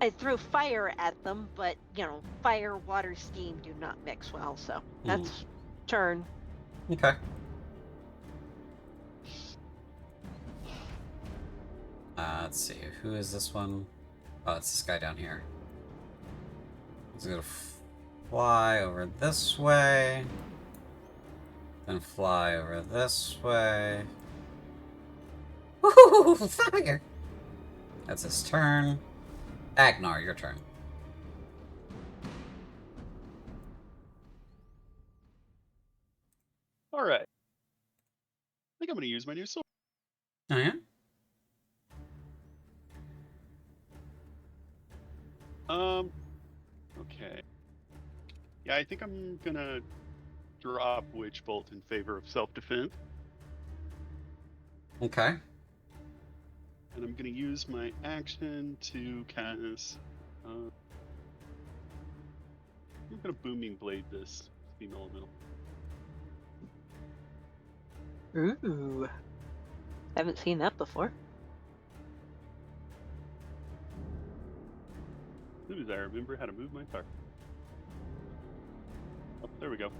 I threw fire at them, but, you know, fire, water, steam do not mix well, so that's turn. Okay. Let's see. Who is this one? Oh, it's this guy down here. He's gonna fly over this way. Then fly over this way. Woohoo! Fire! That's his turn. Agnar, your turn. All right. I think I'm going to use my new sword. Oh, yeah? Okay. Yeah, I think I'm going to drop Witch Bolt in favor of self-defense. Okay. And I'm going to use my action to cast... I'm going to Booming Blade this steam elemental. Ooh. Haven't seen that before. As soon as I remember how to move my target. Oh, there we go.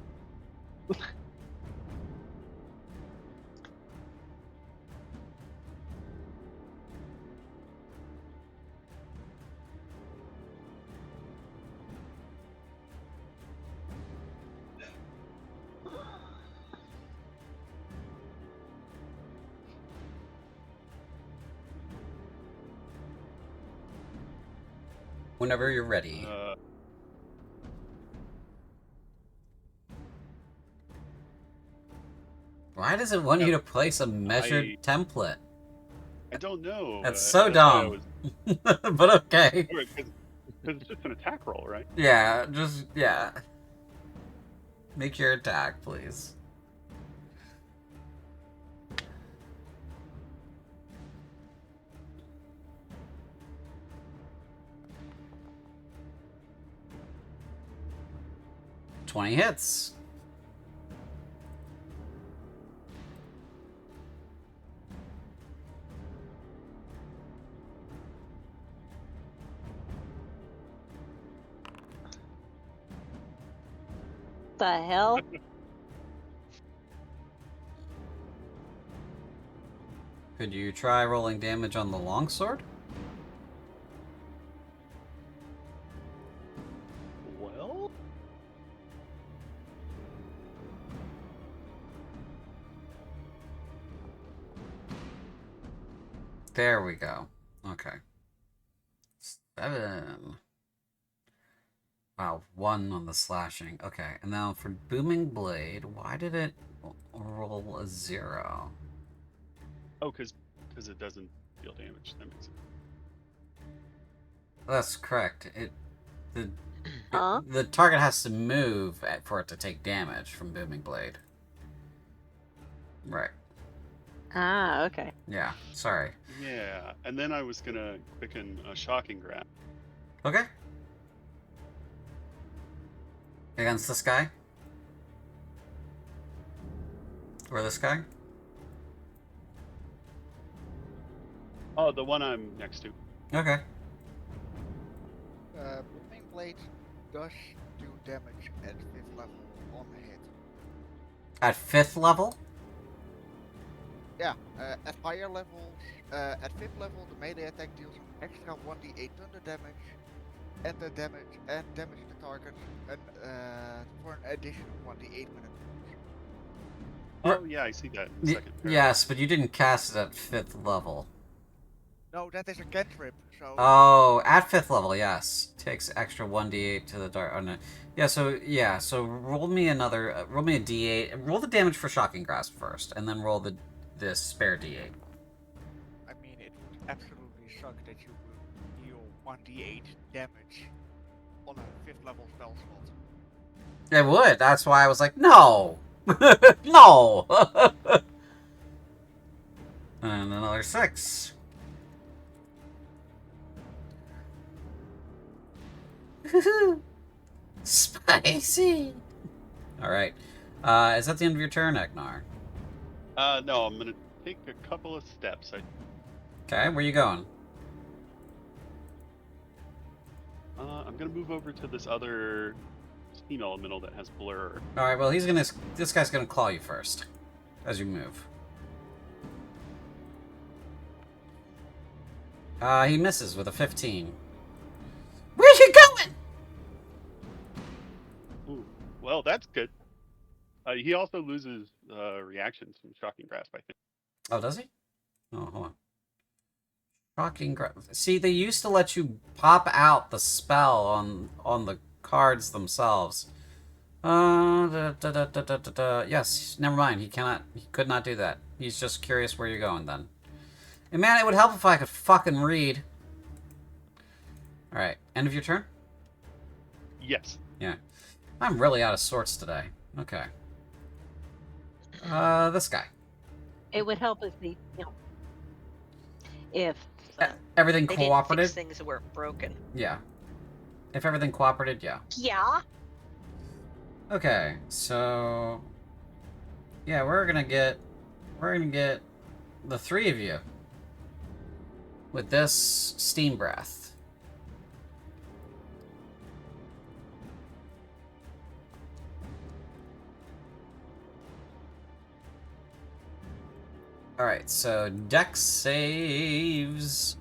Whenever you're ready. Why does it want you to place a measured template? I don't know. That's so that's why I dumb. But okay. Because it's just an attack roll, right? Yeah, yeah. Make your attack, please. "20 hits. The hell? Could you try rolling damage on the longsword? Well, There we go. Okay. 7. Wow, 1 on the slashing. Okay, and now for Booming Blade, why did it roll a 0? Oh, because it doesn't deal damage. That makes sense. That's correct. The Huh? the target has to move for it to take damage from Booming Blade. Right. Ah, okay. Yeah. Sorry. Yeah, and then I was gonna quicken a shocking grasp. Okay. Against this guy? Or this guy? Oh, the one I'm next to. Okay. Booming Blade does do damage at 5th level on a hit. At 5th level? Yeah, at higher levels, at 5th level, the melee attack deals an extra 1d8 thunder damage, and the damage the target for an additional 1d8 when it moves. Oh yeah, I see that in the second paragraph. Yes, but you didn't cast it at 5th level. No, that is a cantrip, so... Oh, at 5th level, yes. Takes extra 1d8 to the dart. Oh, no. Yeah, so roll me another, roll me a d8. Roll the damage for Shocking Grasp first, and then roll the spare d8. I mean, it would absolutely suck that you will deal 1d8 damage on a 5th level spell slot. It would, that's why I was like, no! No! And another 6. Spicy! Alright. Is that the end of your turn, Agnar? No, I'm gonna take a couple of steps. Okay, where you going? I'm gonna move over to this other steam elemental that has blur. Alright, well, this guy's gonna claw you first. As you move. He misses with a 15. Where you going? Ooh, well, that's good. He also loses reactions from shocking grasp, I think. Oh, does he? Oh, hold on. Shocking grasp. See, they used to let you pop out the spell on the cards themselves. Yes, never mind. He could not do that. He's just curious where you're going then. And man, it would help if I could fucking read. Alright, end of your turn? Yes. Yeah. I'm really out of sorts today. Okay. This guy. It would help if the, if Everything they didn't cooperated? fix things that weren't broken. Yeah. If everything cooperated, yeah. Yeah. Okay, so yeah, we're gonna get the 3 of you with this steam breath. Alright, so Dex saves.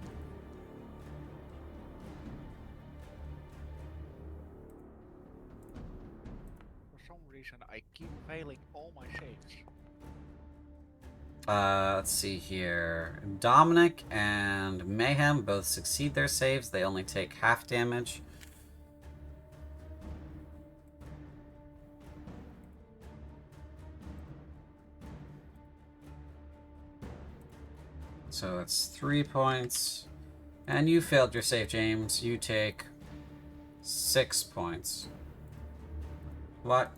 For some reason, I keep failing all my saves. Let's see here. Dominic and Mayhem both succeed their saves. They only take half damage. So it's 3 points. And you failed your save, James. You take 6 points. What?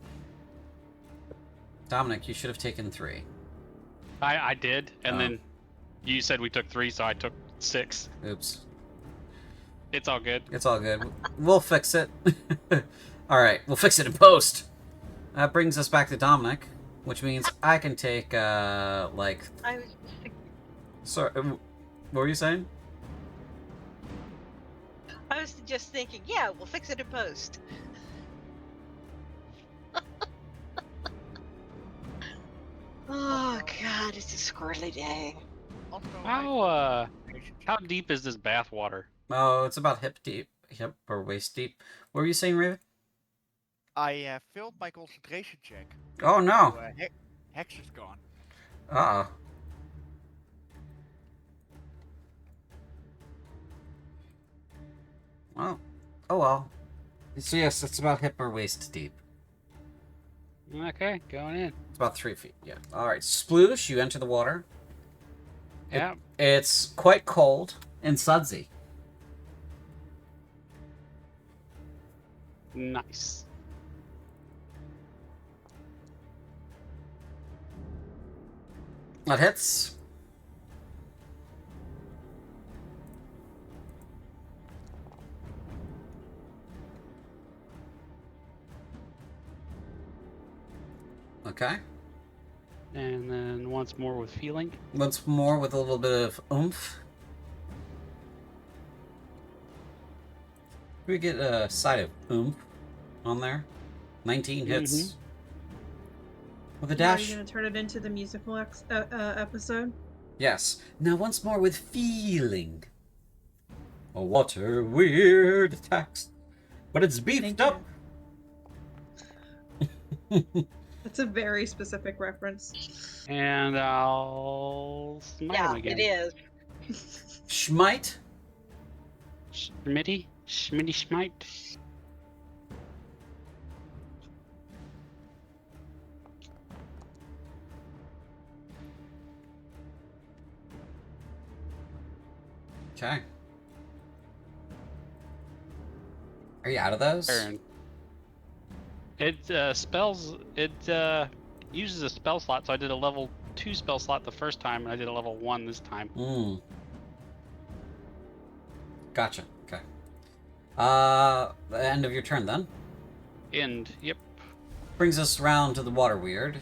Dominic, you should have taken 3. I did, and Oh. then you said we took 3, so I took 6. Oops. It's all good. It's all good. We'll fix it. Alright, we'll fix it in post. That brings us back to Dominic, which means I can take, like... I was Sorry, what were you saying? just thinking, yeah, we'll fix it in post. Oh god, it's a squirrely day. Also, How deep is this bath water? Oh, it's about hip or waist deep. What were you saying, Raven? I failed my concentration check. Oh, no. So, Hex is gone. Oh. Oh well. So yes, it's about hip or waist deep. Okay, going in. It's about 3 feet, yeah. Alright, sploosh, you enter the water. Yeah. It's quite cold and sudsy. Nice. That hits. Okay. And then once more with feeling. Once more with a little bit of oomph. We get a side of oomph on there. 19 hits. With a Now are dash. you gonna turn it into the musical episode? Yes. Now once more with feeling. A water weird attacks. But it's beefed Thank up. That's a very specific reference. And I'll smite him again. it is. Schmite. Schmitty? Schmitty smite? Okay. Are you out of those? Turn. It uses a spell slot, so I did a level 2 spell slot the first time, and I did a level 1 this time. Gotcha. Okay. The end of your turn then. Yep. Brings us round to the water weird.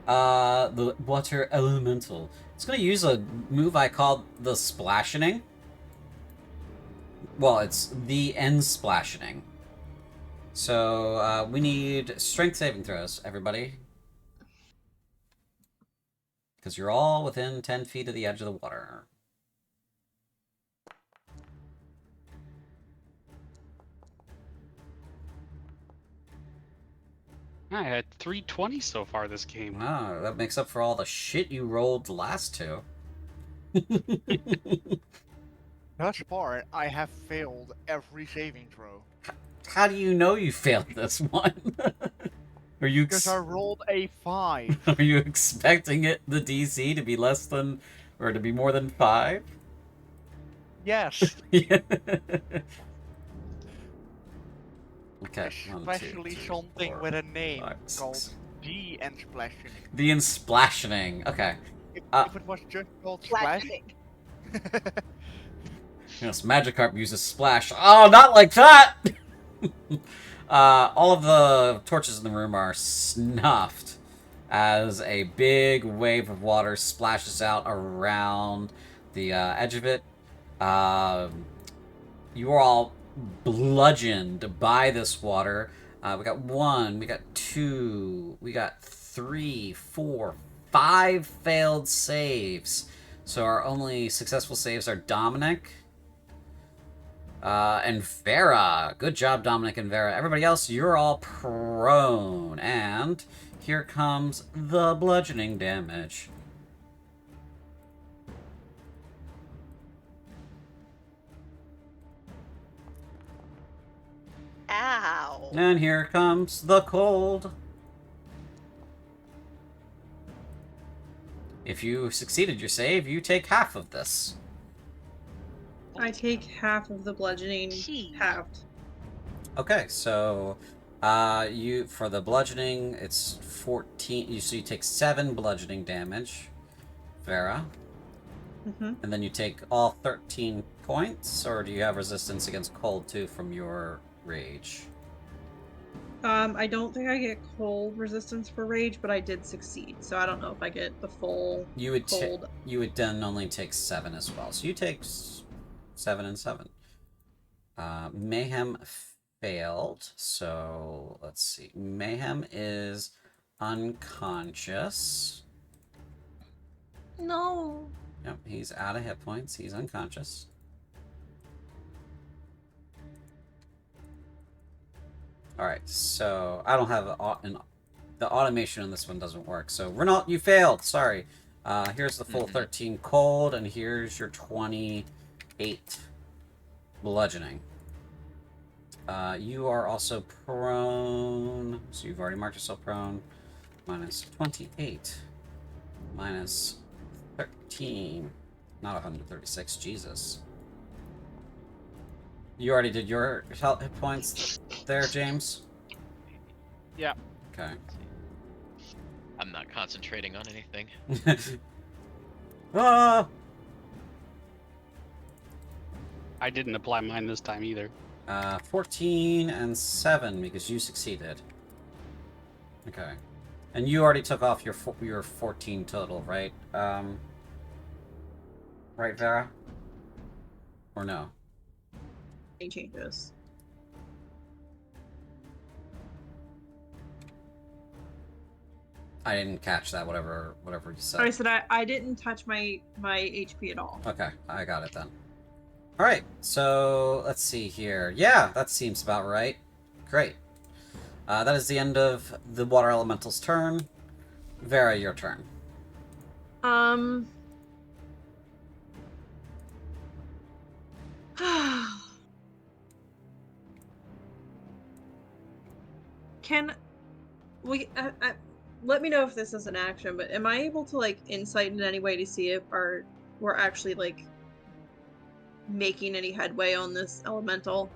The water elemental. It's gonna use a move I called the Ensplashening. Well, it's the Ensplashening. So, we need strength saving throws, everybody. Because you're all within 10 feet of the edge of the water. I had 320 so far this game. Ah, that makes up for all the shit you rolled the last two. Thus far, I have failed every saving throw. How do you know you failed this one? Are you Because I rolled a 5. are you expecting the DC to be less than or to be more than 5? Yes. Yeah. Okay. 1, 2, Especially 3, something 4, with a name 5, called 6. the Ensplashening. The Ensplashening. Okay. If it was just called Splash, Flashing. Yes, Magikarp uses splash. Oh, not like that! All of the torches in the room are snuffed as a big wave of water splashes out around the edge of it. You are all bludgeoned by this water. We got 1, we got 2, we got 3, 4, 5 failed saves. So our only successful saves are Dominic and Vera. Good job, Dominic and Vera. Everybody else, you're all prone. And here comes the bludgeoning damage. Ow. And here comes the cold. If you succeeded your save, you take half of this. I take half of the bludgeoning, Gee. halved. Okay, so you for the bludgeoning, it's 14. So you take 7 bludgeoning damage, Vera, Mm-hmm. and then you take all 13 points, or do you have resistance against cold too from your rage? I don't think I get cold resistance for rage, but I did succeed, so I don't know if I get the full You would cold. you would then only take 7 as well. So you take 7 and 7. Mayhem failed. So let's see. Mayhem is unconscious. No. Yep, he's out of hit points. He's unconscious. Alright, so I don't have the automation on this one doesn't work. So Renault, you failed. Sorry. Here's the full 13 cold, and here's your 28 bludgeoning. You are also prone, so you've already marked yourself prone. Minus 28. Minus 13. Not 136, Jesus. You already did your hit points there, James? Yeah. Okay. I'm not concentrating on anything. Ah! I didn't apply mine this time either. 14 and 7 because you succeeded. Okay. And you already took off your 14 total, right? Right, Vera? Or no? Any changes? I didn't catch that. Whatever you said. I said I didn't touch my HP at all. Okay, I got it then. All right, so let's see here. Yeah, that seems about right. Great. That is the end of the water elemental's turn. Vera, your turn. Can we? Let me know if this is an action, but am I able to like insight in any way to see if we're actually like making any headway on this elemental?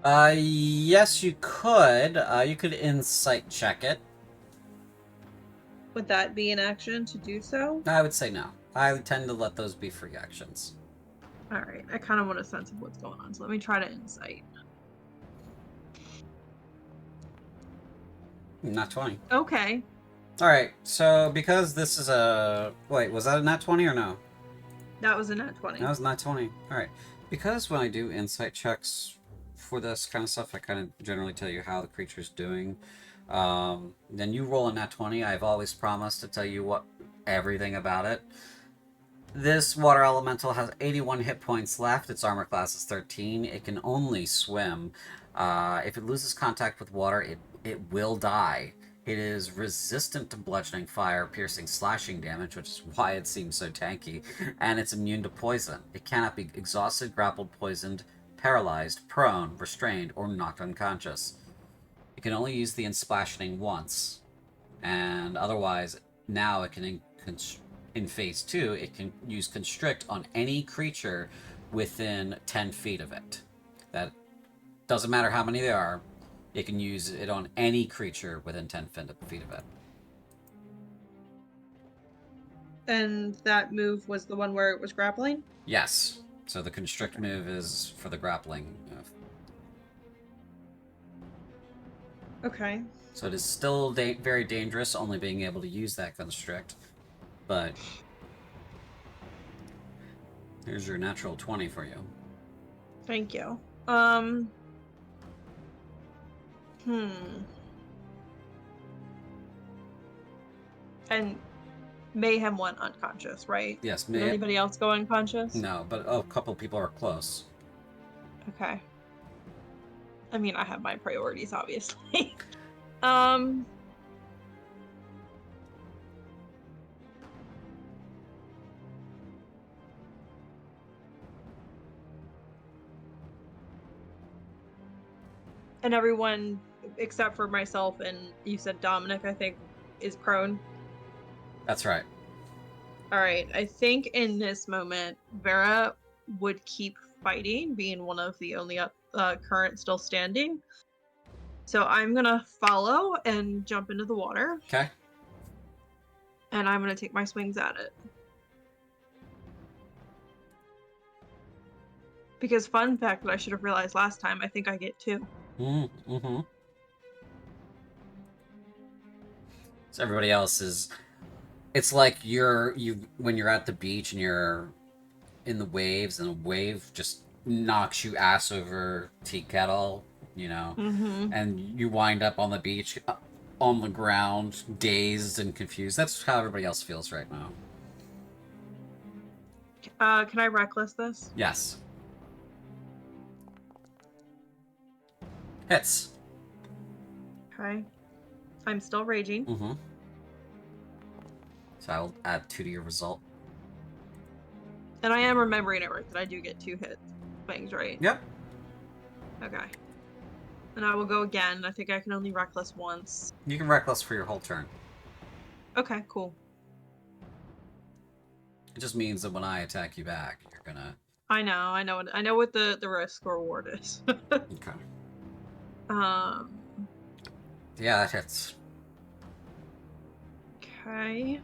Yes, you could. You could insight check it. Would that be an action to do so? I would say no. I tend to let those be free actions. All right, I kind of want a sense of what's going on, so let me try to insight. Not 20. Okay. Alright, so because this is a... Wait, was that a nat 20 or no? That was a nat 20. That was a nat 20. Alright. Because when I do insight checks for this kind of stuff, I kind of generally tell you how the creature's doing. Then you roll a nat 20. I've always promised to tell you everything about it. This water elemental has 81 hit points left. Its armor class is 13. It can only swim. If it loses contact with water, it will die. It is resistant to bludgeoning, fire, piercing, slashing damage, which is why it seems so tanky, and it's immune to poison. It cannot be exhausted, grappled, poisoned, paralyzed, prone, restrained, or knocked unconscious. It can only use the Ensplashening once, and otherwise, now it can, in Phase 2, it can use Constrict on any creature within 10 feet of it. That doesn't matter how many there are. It can use it on any creature within 10 feet of it. And that move was the one where it was grappling? Yes. So the Constrict move is for the grappling. Okay. So it is still very dangerous, only being able to use that Constrict. But here's your natural 20 for you. Thank you. And Mayhem went unconscious, right? Yes, Did anybody else go unconscious? No, but a couple people are close. Okay. I mean, I have my priorities, obviously. And everyone except for myself and you said Dominic, I think, is prone. That's right. All right. I think in this moment, Vera would keep fighting, being one of the only current still standing. So I'm gonna follow and jump into the water. Okay. And I'm gonna take my swings at it. Because fun fact that I should have realized last time, I think I get 2. Mm-hmm. So everybody else is... It's like when you're at the beach and you're in the waves and a wave just knocks you ass over tea kettle, you know, and you wind up on the beach, on the ground, dazed and confused. That's how everybody else feels right now. Can I reckless this? Yes. Hits. Okay. I'm still raging. Mm-hmm. So I'll add 2 to your result. And I am remembering it right that I do get 2 hit swings, right? Yep. Okay. And I will go again. I think I can only reckless once. You can reckless for your whole turn. Okay, cool. It just means that when I attack you back, you're gonna. I know what the risk reward is. Okay. um. Yeah, that hits. Okay.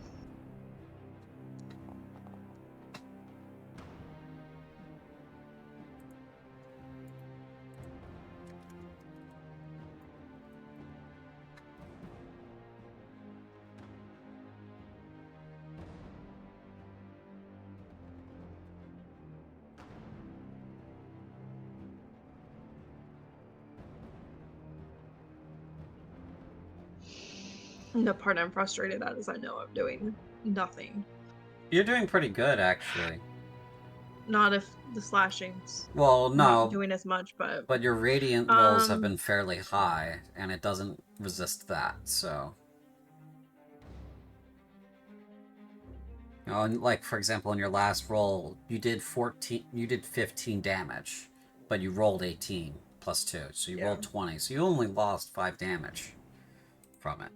The part I'm frustrated at is I know I'm doing nothing. You're doing pretty good, actually. Not if the slashing's Well, not no, doing as much, but but your radiant rolls have been fairly high, and it doesn't resist that, so. You know, like, for example, in your last roll, you did 15 damage, but you rolled 18 plus 2, so you rolled 20, so you only lost 5 damage from it.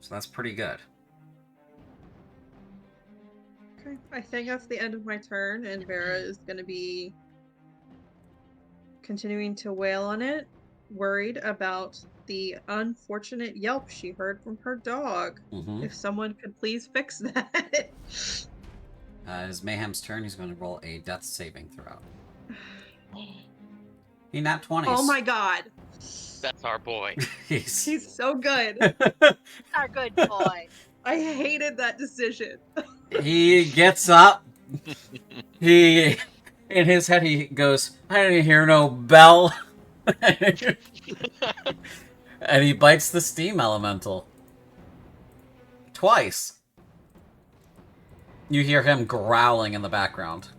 So that's pretty good. okay. I think that's the end of my turn, and Vera is going to be continuing to wail on it, worried about the unfortunate yelp she heard from her dog. Mm-hmm. If someone could please fix that. It's Mayhem's turn. He's going to roll a death saving throw. He nat 20s. Oh my god. That's our boy. He's so good. Our good boy. I hated that decision. He gets up. In his head, he goes, I didn't hear no bell. And he bites the steam elemental. Twice. You hear him growling in the background.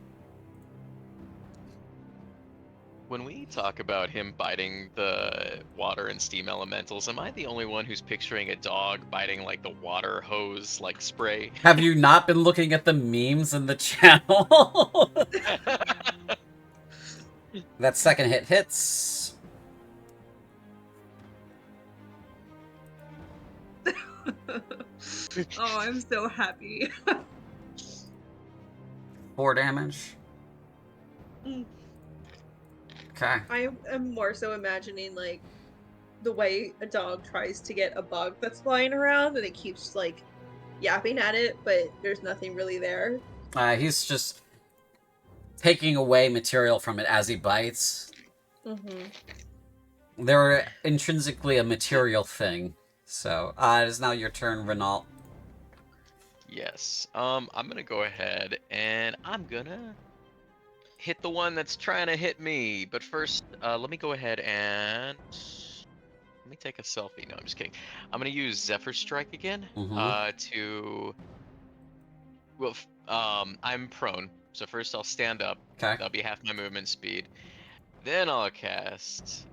When we talk about him biting the water and steam elementals, am I the only one who's picturing a dog biting like the water hose like spray? Have you not been looking at the memes in the channel? That second hit hits. Oh, I'm so happy. 4 damage. Mm. Okay. I am more so imagining like the way a dog tries to get a bug that's flying around and it keeps like yapping at it, but there's nothing really there. He's just taking away material from it as he bites. Mm-hmm. They're intrinsically a material thing. So, it is now your turn, Renault. Yes. I'm gonna go ahead and I'm gonna hit the one that's trying to hit me. But first, let me go ahead and let me take a selfie. No, I'm just kidding. I'm gonna use Zephyr Strike again. To well, I'm prone. So first I'll stand up. Okay. That'll be half my movement speed. Then I'll cast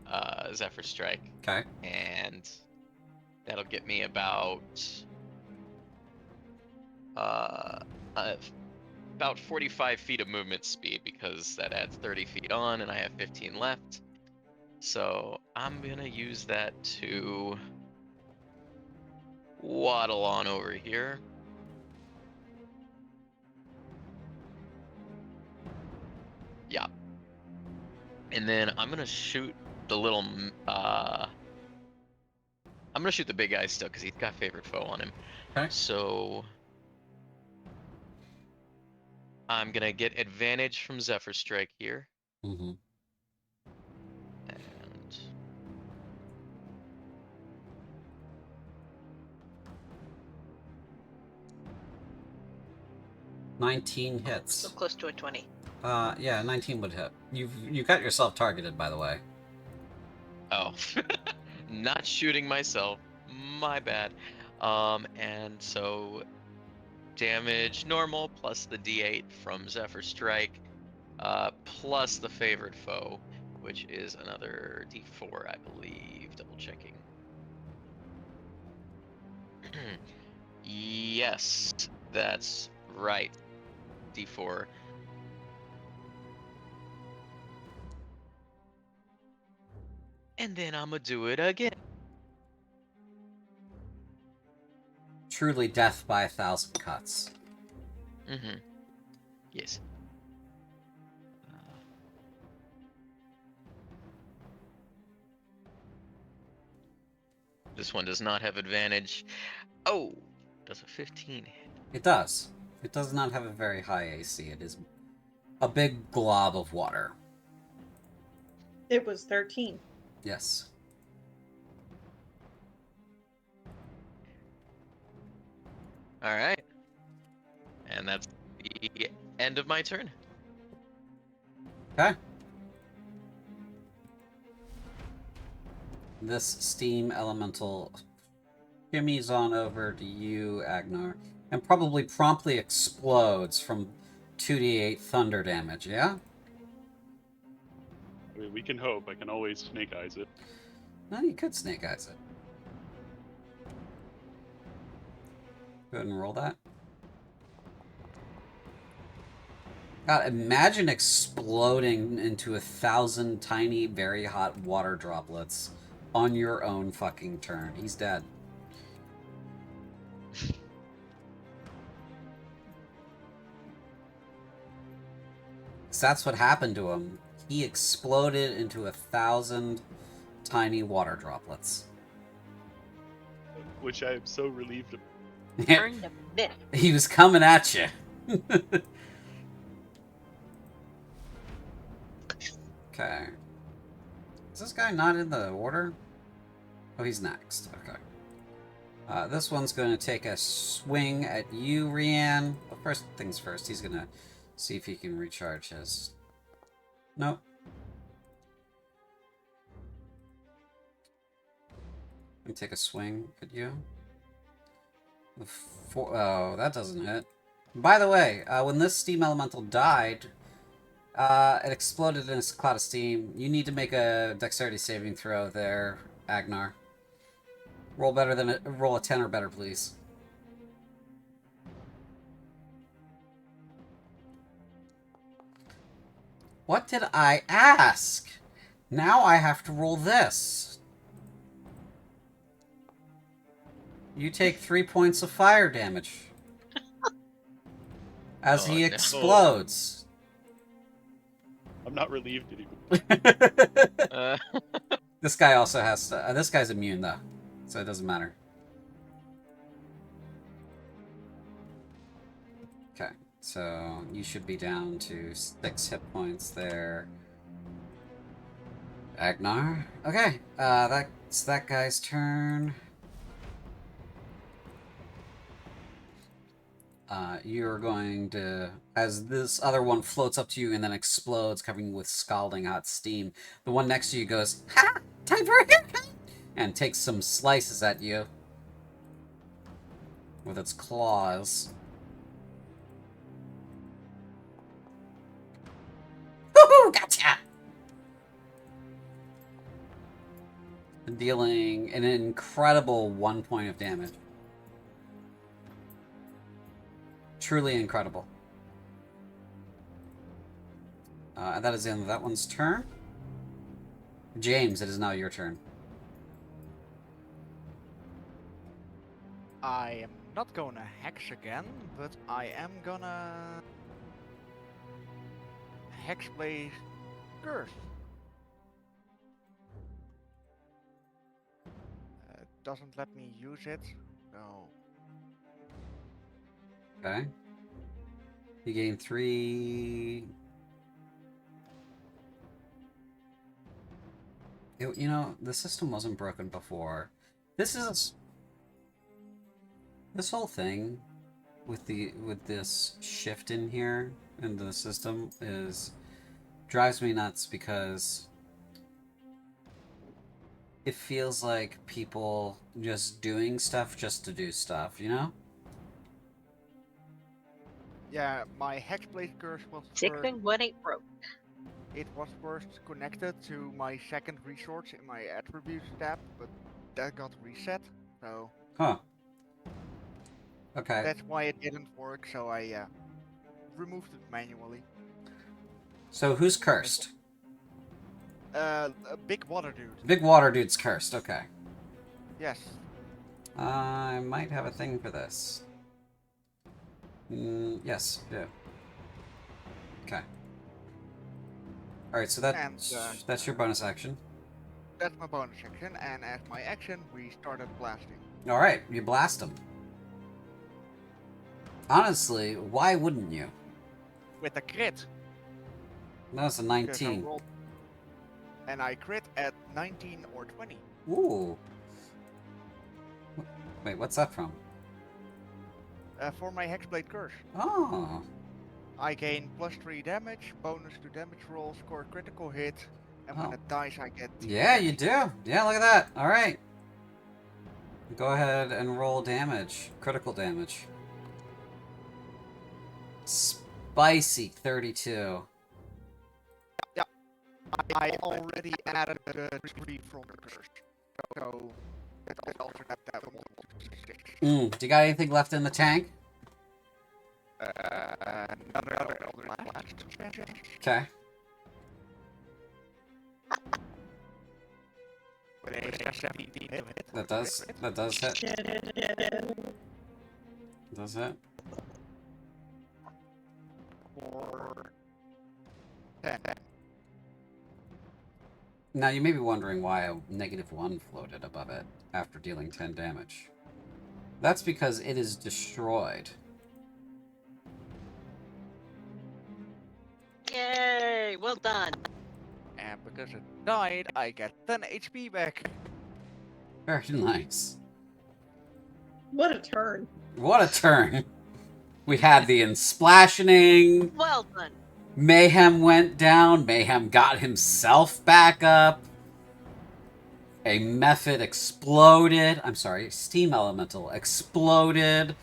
Zephyr Strike. Okay. And that'll get me about 45 feet of movement speed because that adds 30 feet on and I have 15 left. So I'm gonna use that to waddle on over here. Yeah. And then I'm gonna shoot the little I'm gonna shoot the big guy still because he's got favorite foe on him. Okay. So I'm gonna get advantage from Zephyr Strike here. Mm-hmm. And 19 hits. So close to a 20. Yeah, 19 would hit. You got yourself targeted, by the way. Oh, not shooting myself. My bad. And so damage normal plus the D8 from Zephyr Strike, plus the favored foe, which is another D4, I believe. Double checking. Yes, that's right. D4. and then I'm gonna do it again. Truly death by 1,000 cuts. Mm-hmm. Yes. This one does not have advantage. Oh, does a 15 hit? It does. It does not have a very high AC. It is a big glob of water. It was 13. Yes. All right. And that's the end of my turn. Okay. This steam elemental shimmies on over to you, Agnar, and probably promptly explodes from 2d8 thunder damage, yeah? I mean, we can hope. I can always snake eyes it. Well, you could snake eyes it. Go ahead and roll that. God, imagine exploding into 1,000 tiny, very hot water droplets on your own fucking turn. He's dead. So that's what happened to him. He exploded into 1,000 tiny water droplets. Which I am so relieved of. Turn to mist. He was coming at you. Okay. Is this guy not in the order? Oh, he's next. Okay. This one's going to take a swing at you, Rianne. Well, first things first, he's going to see if he can recharge his... Nope. And take a swing at you. Oh, that doesn't hit. By the way, when this steam elemental died, it exploded in a cloud of steam. You need to make a dexterity saving throw there, Agnar. Roll better than roll a 10 or better, please. What did I ask? Now I have to roll this. You take 3 points of fire damage as he no. explodes. I'm not relieved anymore. This guy also has to, this guy's immune though, so it doesn't matter. Okay, so you should be down to 6 hit points there, Agnar. Okay, that's that guy's turn. You're going to, as this other one floats up to you and then explodes, covering you with scalding hot steam, the one next to you goes, "Ha! Time for a haircut!" and takes some slices at you with its claws. Woohoo! Gotcha! Dealing an incredible 1 point of damage. Truly incredible. And that is the end of that one's turn. James, it is now your turn. I am not gonna hex again, but I am gonna hexblade curse. Doesn't let me use it, so Okay. You gain 3... You know, the system wasn't broken before. This whole thing with this shift in here in the system drives me nuts because it feels like people just doing stuff just to do stuff, you know? yeah, my hexblade curse was Six first, and one ain't broke. it was first connected to my second resource in my attributes tab, but that got reset, so Huh. Okay. that's why it didn't work, so I removed it manually. So who's cursed? A big water dude. Big water dude's cursed. Okay. Yes. I might have a thing for this. Yes, yeah. Okay. Alright, so And, that's your bonus action. That's my bonus action, and as my action, we started blasting. Alright, you blast him. Honestly, why wouldn't you? With a crit. That's a Because I 19. rolled- And I crit at 19 or 20. Ooh. Wait, what's that from? For my Hexblade Curse. Oh. I gain +3 damage, bonus to damage roll, score a critical hit, and when Oh. it dies I get... Yeah, you do. Yeah, look at that. Alright. Go ahead and roll damage. Critical damage. Spicy 32. I already added the 3 from the curse. So, that also that multiple to 6. Do you got anything left in the tank? Another Elder Blast expansion. Okay. With a 17 hit. That does hit. Does hit. For 10. Now, you may be wondering why a -1 floated above it after dealing 10 damage. That's because it is destroyed. Yay! Well done. And because it died, I get 10 HP back. Very nice. What a turn. What a turn. We had the Ensplashening. Well done. Mayhem went down. Mayhem got himself back up. A method exploded. I'm sorry, steam elemental exploded.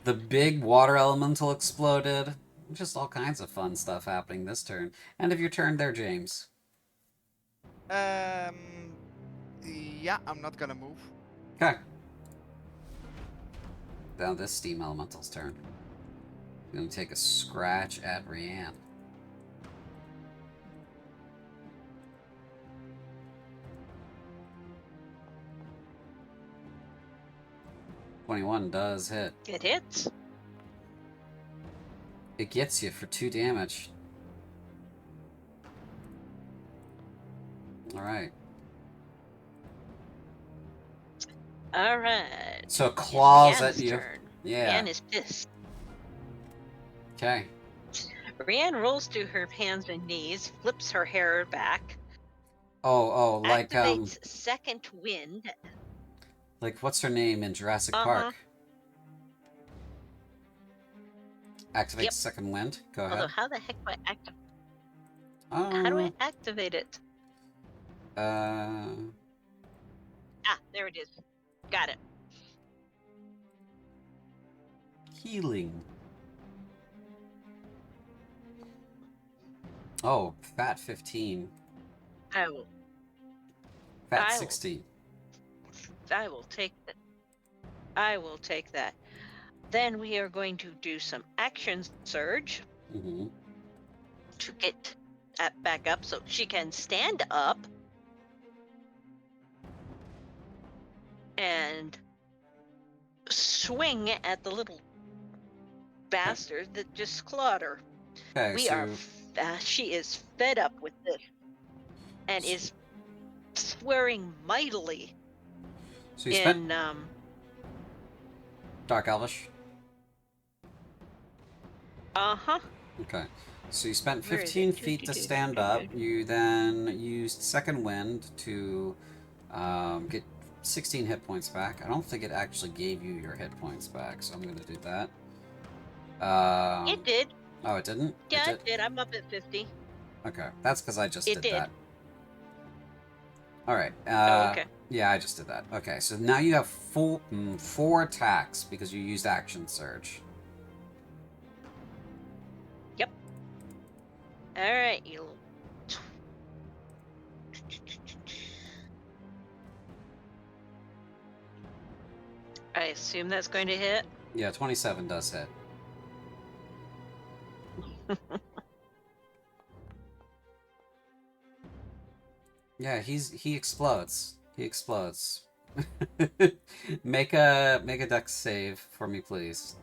The big water elemental exploded. Just all kinds of fun stuff happening this turn. End of your turn there, James. Yeah, I'm not gonna move. Okay. Now this steam elemental's turn. I'm gonna take a scratch at Rianne. .21 does hit. It hits. It gets you for 2 damage. Alright. All right. So it claws Rianne's at you. turn. Yeah. Rianne is pissed. Okay. Rianne rolls to her hands and knees, flips her hair back, Oh, activates second wind. like what's her name in Jurassic Uh-huh. Park? Activate Yep. second wind. Go Although, ahead. how the heck do I how do I activate it? Ah, there it is. Got it. Healing. Oh, fat 15. I will. Fat I will. 16. I will take that. I will take that. Then we are going to do some action surge Mm-hmm. to get back up so she can stand up and swing at the little bastard that just clawed her. Okay, We so are. She is fed up with this and is swearing mightily you spent in Dark Elvish. uh-huh. Okay. So you spent Where is 15 it? feet to stand up. You then used second wind to get 16 hit points back. I don't think it actually gave you your hit points back, so I'm going to do that. It did. Oh, it didn't? Yeah, It it did. I'm up at 50. Okay, that's because I just It did did. that. Alright, Oh, okay. yeah, I just did that. Okay, so now you have four attacks because you used action surge. All right, you. I assume that's going to hit. Yeah, 27 does hit. Yeah, he explodes. He explodes. Make a dex save for me, please.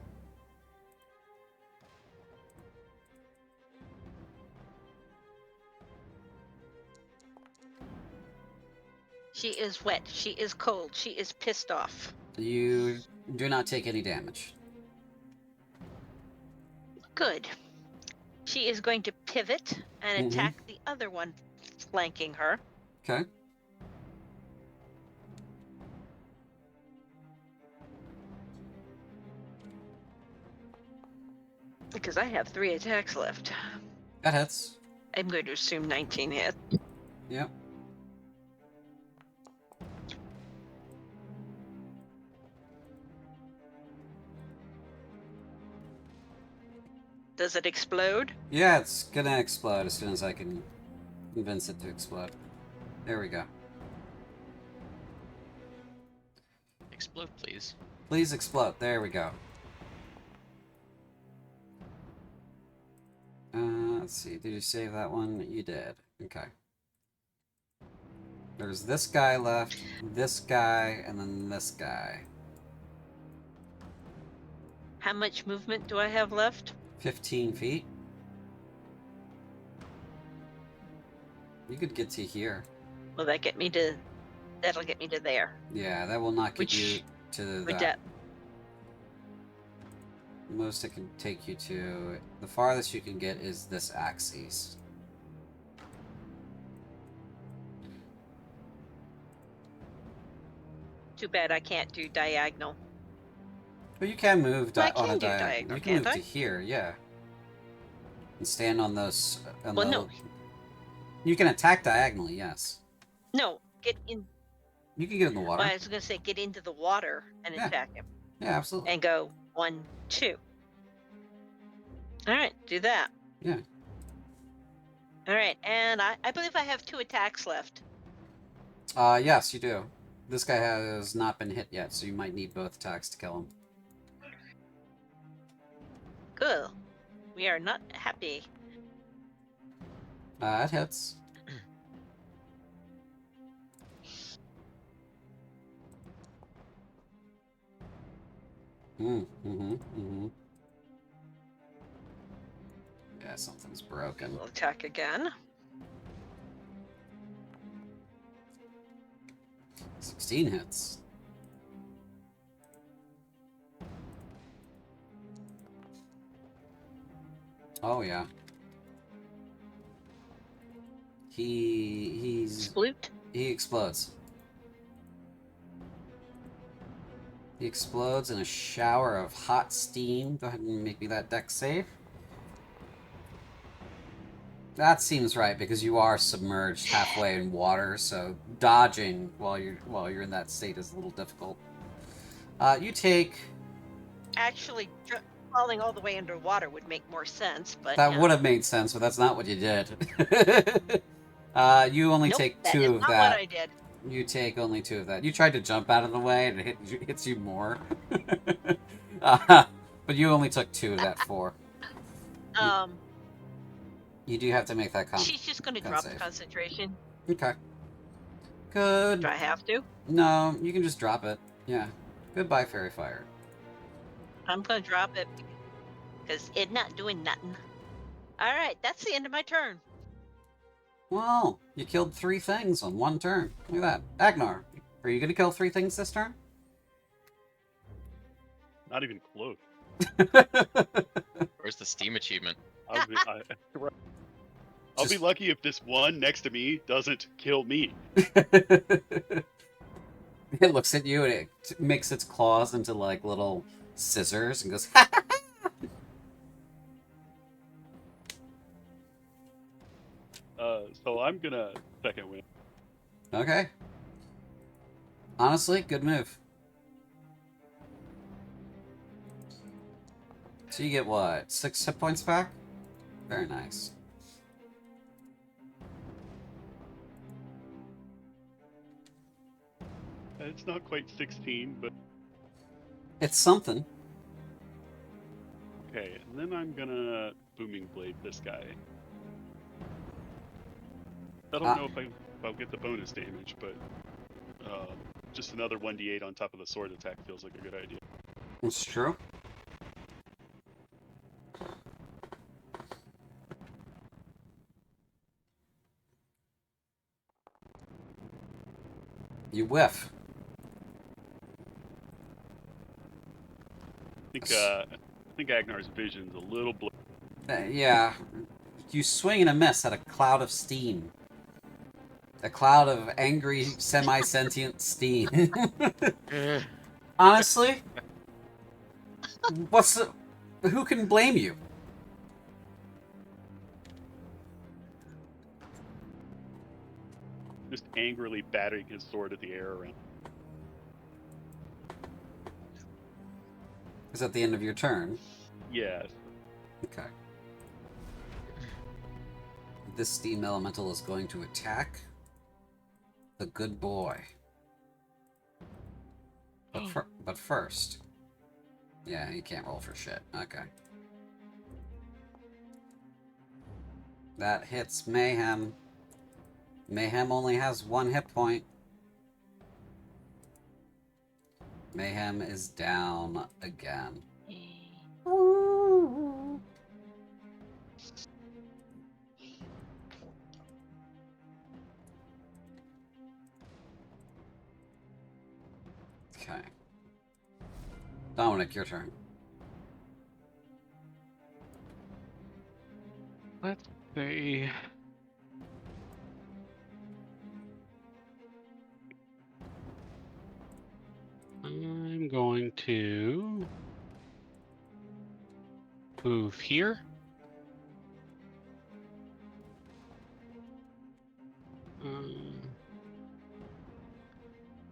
She is wet. She is cold. She is pissed off. You do not take any damage. Good. She is going to pivot and Mhm. attack the other one flanking her. Okay. Because I have 3 attacks left. That hits. I'm going to assume 19 hits. Yep. Does it explode? Yeah, it's gonna explode as soon as I can convince it to explode. There we go. Explode, please. Please explode. There we go. Let's see. Did you save that one? You did. Okay. There's this guy left, this guy, and then this guy. How much movement do I have left? 15 feet. You could get to here. Will that get me to... That'll get me to there. Yeah, that will not get Which you to would that. Most it can take you to... The farthest you can get is this axis. Too bad I can't do diagonal. But you can move Well, I on a can do diagonal. diagonal, You can move can't to I? here, yeah. And stand on those... On Well, the, no. You can attack diagonally, yes. No, get in... You can get in the water. Well, I was going to say get into the water and Yeah. attack him. Yeah, absolutely. And go 1, 2. Alright, do that. Yeah. Alright, and I believe I have 2 attacks left. Yes, you do. This guy has not been hit yet, so you might need both attacks to kill him. Good. We are not happy. It hits. Yeah, something's broken. We'll attack again. 16 hits. Oh yeah. He explodes. He explodes in a shower of hot steam. Go ahead and make me that dex save. That seems right because you are submerged halfway in water, so dodging while you're in that state is a little difficult. You take... Actually, falling all the way underwater would make more sense, but... That would have made sense, but that's not what you did. You only Nope, take that 2 is of not that. what I did. You take only 2 of that. You tried to jump out of the way, and it hits you more. But you only took 2 of that 4. You do have to make that She's just going to drop the concentration. Okay. Good. Do I have to? No, you can just drop it. Yeah. Goodbye, Fairy Fire. I'm going to drop it because it's not doing nothing. All right, that's the end of my turn. Well, you killed 3 things on 1 turn. Look at that. Agnar, are you going to kill 3 things this turn? Not even close. Where's the Steam achievement? I'll be lucky if this one next to me doesn't kill me. It looks at you and it makes its claws into like little scissors and goes, So I'm gonna second win. Okay. Honestly, good move. So you get what? 6 hit points back? Very nice. It's not quite 16, but It's something. okay. And then I'm gonna booming blade this guy. I don't know if I I'll get the bonus damage, but just another 1d8 on top of the sword attack feels like a good idea. It's true. You whiff. I think Agnar's vision's a little blurry. Yeah. You swing and a miss at a cloud of steam. A cloud of angry, semi-sentient steam. Honestly, who can blame you? Just angrily batting his sword at the air around. Is that the end of your turn? Yes. Okay. This steam elemental is going to attack the good boy. But first... Yeah, you can't roll for shit. Okay. That hits Mayhem. Mayhem only has 1 hit point. Mayhem is down again. Okay. Dominic, your turn. Let's see. I'm going to move here.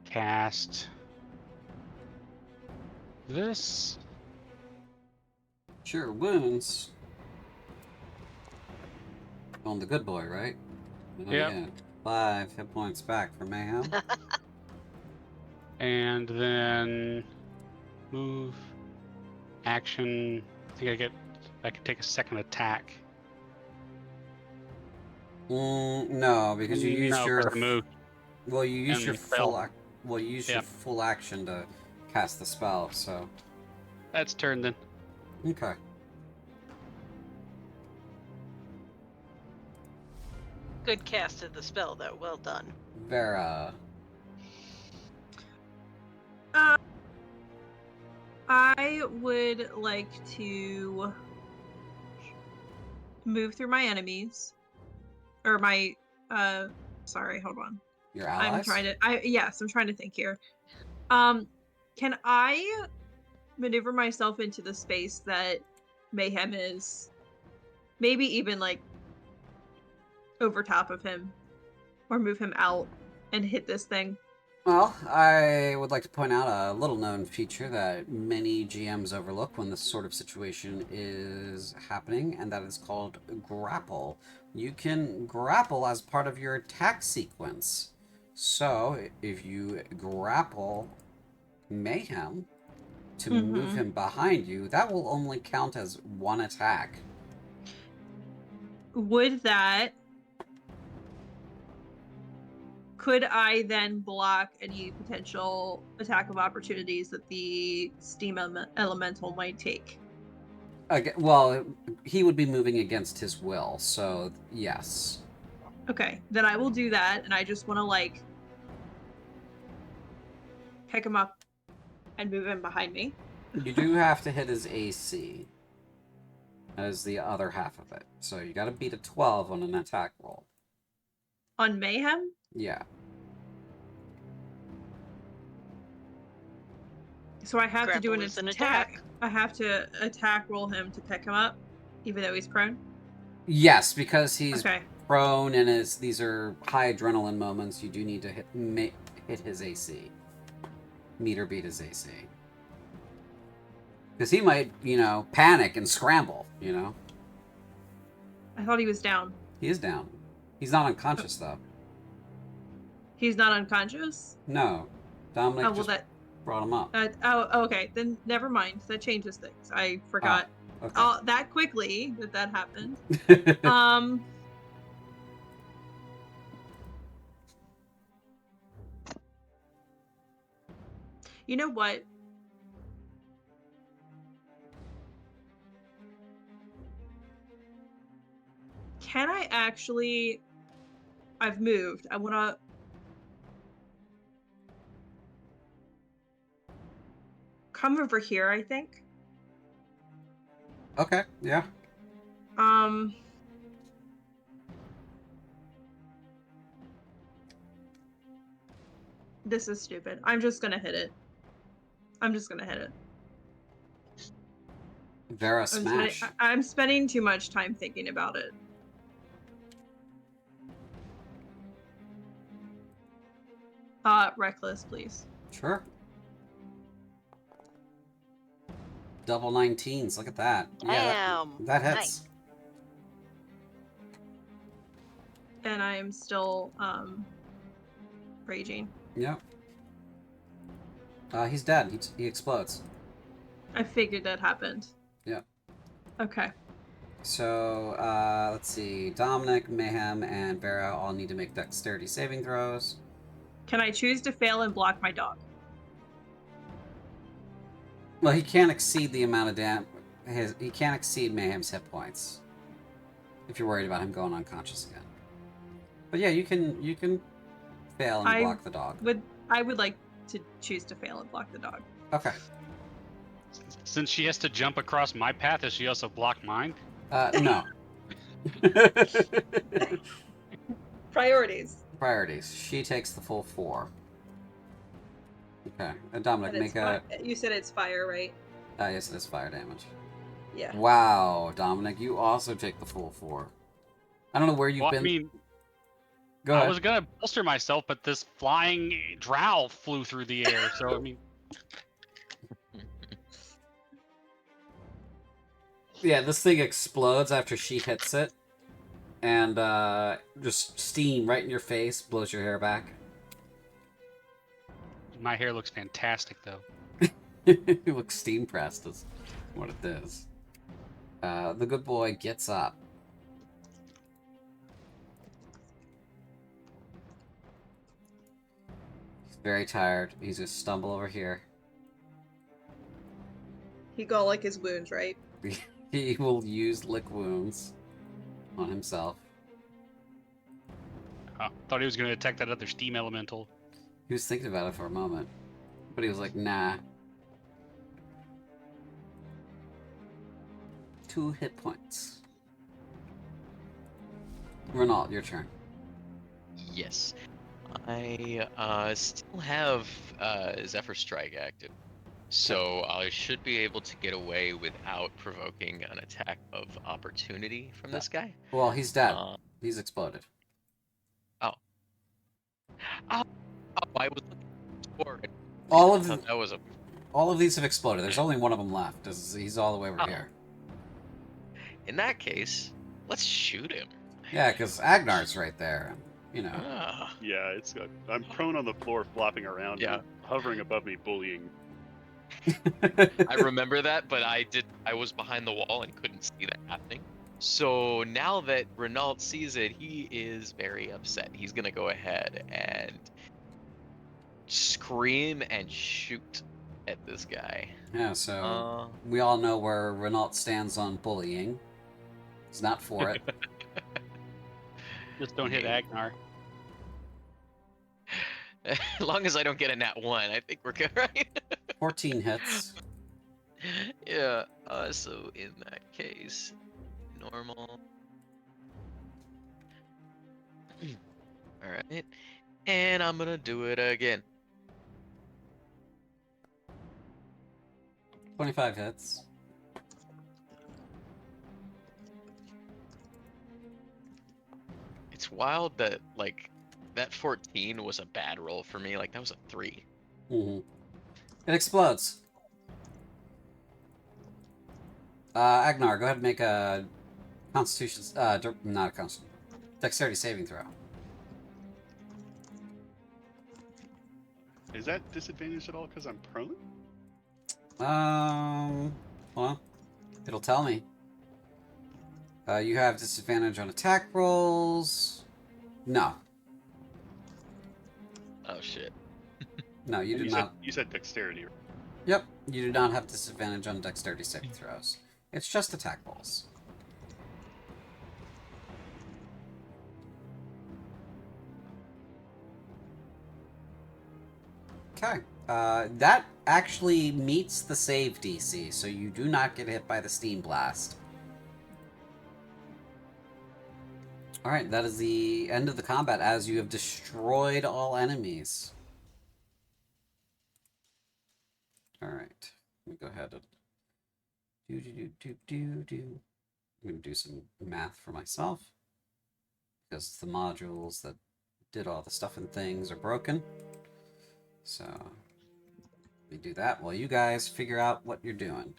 Cast this. Sure, wounds. On the good boy, right? Oh, Yep. yeah. 5 hit points back for Mayhem. And then move, action. I think I can take a second attack. No, because you used No, 'cause your... I moved. Well, you used and your fell. your full action to cast the spell, so... That's turn then. Okay. Good cast of the spell, though. Well done. Vera. I would like to move through my enemies. Or my sorry, hold on. Your allies? I'm trying to think here. Can I maneuver myself into the space that Mayhem is? Maybe even like over top of him. Or move him out and hit this thing. Well, I would like to point out a little-known feature that many GMs overlook when this sort of situation is happening, and that is called grapple. You can grapple as part of your attack sequence. So, if you grapple Mayhem to move him behind you, that will only count as 1 attack. Could I then block any potential attack of opportunities that the steam elemental might take? Well, he would be moving against his will, so yes. Okay, then I will do that, and I just want to, like, pick him up and move him behind me. You do have to hit his AC. That is the other half of it. So you gotta beat a 12 on an attack roll. On Mayhem? Yeah. So I have to do Grapple is an attack. I have to attack roll him to pick him up, even though he's prone? Yes, because he's Okay. prone and these are high adrenaline moments, you do need to hit his AC. Meet or beat his AC. Because he might, panic and scramble, I thought he was down. He is down. He's not unconscious, though. He's not unconscious? No. Dominic just brought him up. Okay. Then never mind. That changes things. I forgot Okay. that quickly that happened. You know what? Can I actually... I've moved. I want to... come over here, I think. Okay, yeah. This is stupid. I'm just gonna hit it. I'm just gonna hit it. Vera smash. I'm spending too much time thinking about it. Reckless, please. Sure. Double 19s. Look at that. Yeah, Damn. that hits. Nice. And I am still, raging. Yep. He's dead. He explodes. I figured that happened. Yep. Okay. So, let's see. Dominic, Mayhem, and Vera all need to make dexterity saving throws. Can I choose to fail and block my dog? Well, he can't exceed the amount of he can't exceed Mayhem's hit points. If you're worried about him going unconscious again. But yeah, you can fail and block the dog. I would like to choose to fail and block the dog. Okay. Since she has to jump across my path, does she also block mine? No. Priorities. Priorities. She takes the full 4. Okay. And Dominic, And make a... You said it's fire, right? yes, it is fire damage. Yeah. Wow, Dominic, you also take the full 4. I don't know where you've Well, been... I mean, Go ahead. I was gonna bolster myself, but this flying drow flew through the air, so I mean... Yeah, this thing explodes after she hits it. And just steam right in your face, blows your hair back. My hair looks fantastic, though. It looks steam pressed is what it is. The good boy gets up. He's very tired. He's gonna stumble over here. He got like his wounds, right? He will use lick wounds on himself. Thought he was gonna attack that other steam elemental. He was thinking about it for a moment, but he was like, nah. 2 hit points. Renault, your turn. Yes. I still have Zephyr Strike active. So I should be able to get away without provoking an attack of opportunity from this guy. Well, he's dead. He's exploded. Oh, I was looking for it. All of That was a... all of these have exploded. There's only one of them left. He's all the way over Oh. here. In that case, let's shoot him. Yeah, because Agnar's right there. You know. Ah. Yeah, I'm prone on the floor, flopping around, Yeah. and hovering above me, bullying. I remember that, but I was behind the wall and couldn't see that happening. So now that Renault sees it, he is very upset. He's gonna go ahead and scream and shoot at this guy. Yeah, so we all know where Renault stands on bullying. He's not for it. Just don't hit Agnar. As long as I don't get a nat 1, I think we're good, right? 14 hits. Yeah, so in that case, normal. Alright, and I'm gonna do it again. 25 hits. It's wild that, like, that 14 was a bad roll for me. Like, that was a 3. Mm-hmm. It explodes. Agnar, go ahead and make a Constitution, not a Constitution, Dexterity saving throw. Is that disadvantaged at all because I'm prone? Well, it'll tell me. You have disadvantage on attack rolls. No. Oh, shit. No, you And do you not. you said dexterity. Right? Yep, you do not have disadvantage on dexterity saving throws. It's just attack rolls. Okay. That actually meets the save DC, so you do not get hit by the Steam Blast. Alright, that is the end of the combat as you have destroyed all enemies. Alright, let me go ahead and do. I'm going to do some math for myself because the modules that did all the stuff and things are broken. So let me do that while you guys figure out what you're doing.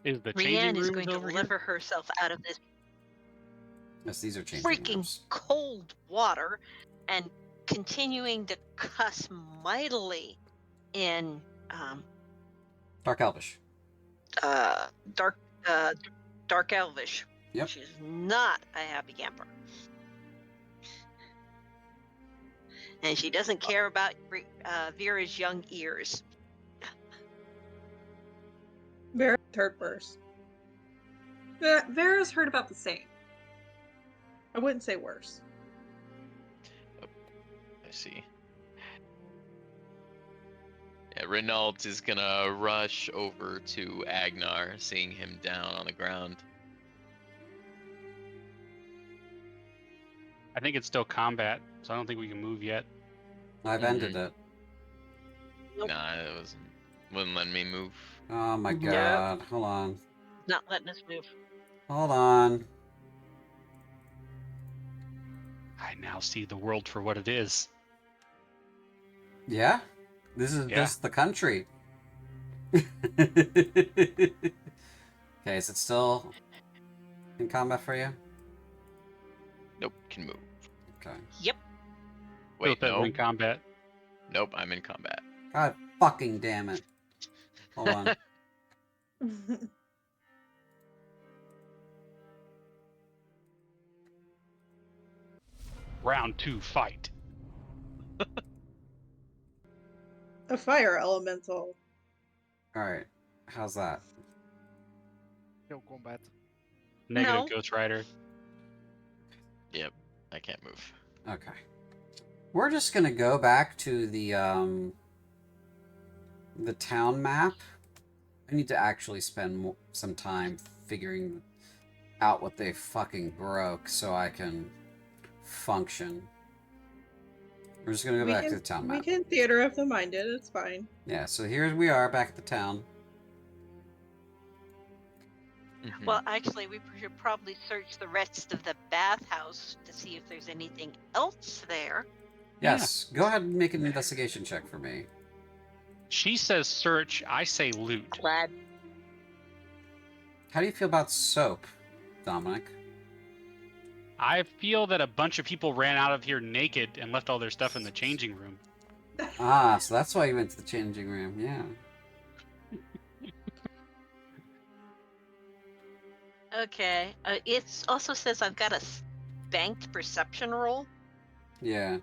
Is the changing Rianne is rooms going to over here? lever herself out of this Yes, these are changing freaking rooms. cold water and continuing to cuss mightily in Dark Elvish. dark dark elvish. Yep. She's not a happy camper. And she doesn't care about Vera's young ears. Vera's heard worse. Vera's heard about the same. I wouldn't say worse. I see. Yeah, Renault is gonna rush over to Agnar, seeing him down on the ground. I think it's still combat, so I don't think we can move yet. I've ended it. Nope. Nah, it wouldn't let me move. Oh my Yep. god. Hold on. Not letting us move. Hold on. I now see the world for what it is. Yeah? This is Yeah. just the country. Okay, is it still in combat for you? Nope, can move. Okay. Yep. Wait, Still no. in combat. Nope, I'm in combat. God fucking damn it. Hold on. Round 2, fight. A fire elemental. Alright. How's that? No combat. Negative No. Ghost Rider. Yep, I can't move. Okay. We're just gonna go back to the town map. I need to actually spend some time figuring out what they fucking broke so I can function. We're just gonna go back to the town We map. can theater of the minded. It's fine. Yeah, so here we are back at the town. Mhm. Well, actually, we should probably search the rest of the bathhouse to see if there's anything else there. Yes, go ahead and make an investigation check for me. She says search, I say loot. Glad. How do you feel about soap, Dominic? I feel that a bunch of people ran out of here naked and left all their stuff in the changing room. Ah, so that's why you went to the changing room, yeah. Okay. It also says I've got a banked perception roll. Yeah,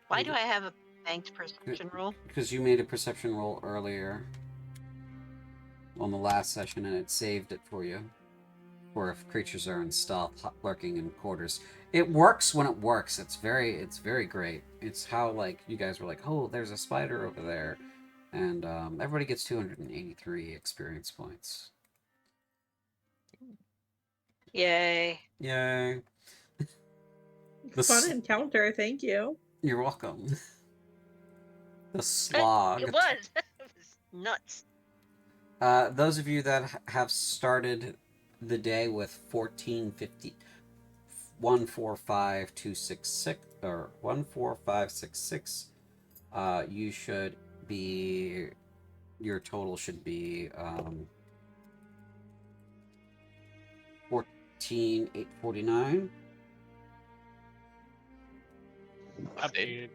Why do I have a banked perception roll? because you made a perception roll earlier on the last session and it saved it for you. Or if creatures are in stealth, lurking in quarters. It works when it works. It's very great. It's how, like, you guys were like, oh, there's a spider over there. And everybody gets 283 experience points. Yay. Yay. Fun encounter. Thank you. You're welcome. The slog. It was. It was nuts. Those of you that have started the day with 1450, 145266 or 14566, you should be, your total should be 14849. Updated.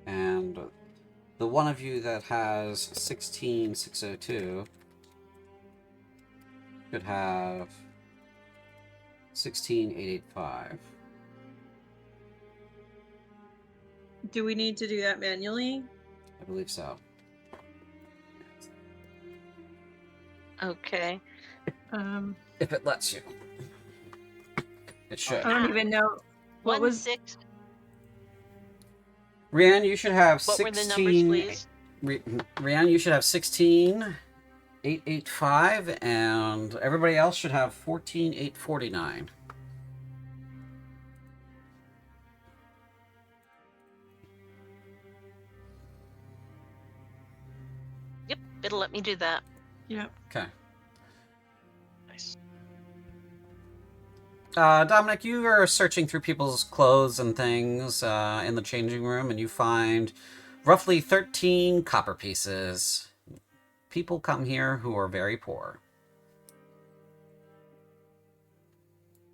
And the one of you that has 16602 should have 16885. Do we need to do that manually? I believe so. Okay. If it lets you. It should. I don't even know. What was 6. Rianne, you should have What 16. were the numbers, please? Rianne, you should have 16,885, and everybody else should have 14,849. Yep, it'll let me do that. Yep. Okay. Nice. Dominic, you are searching through people's clothes and things in the changing room, and you find roughly 13 copper pieces. People come here who are very poor.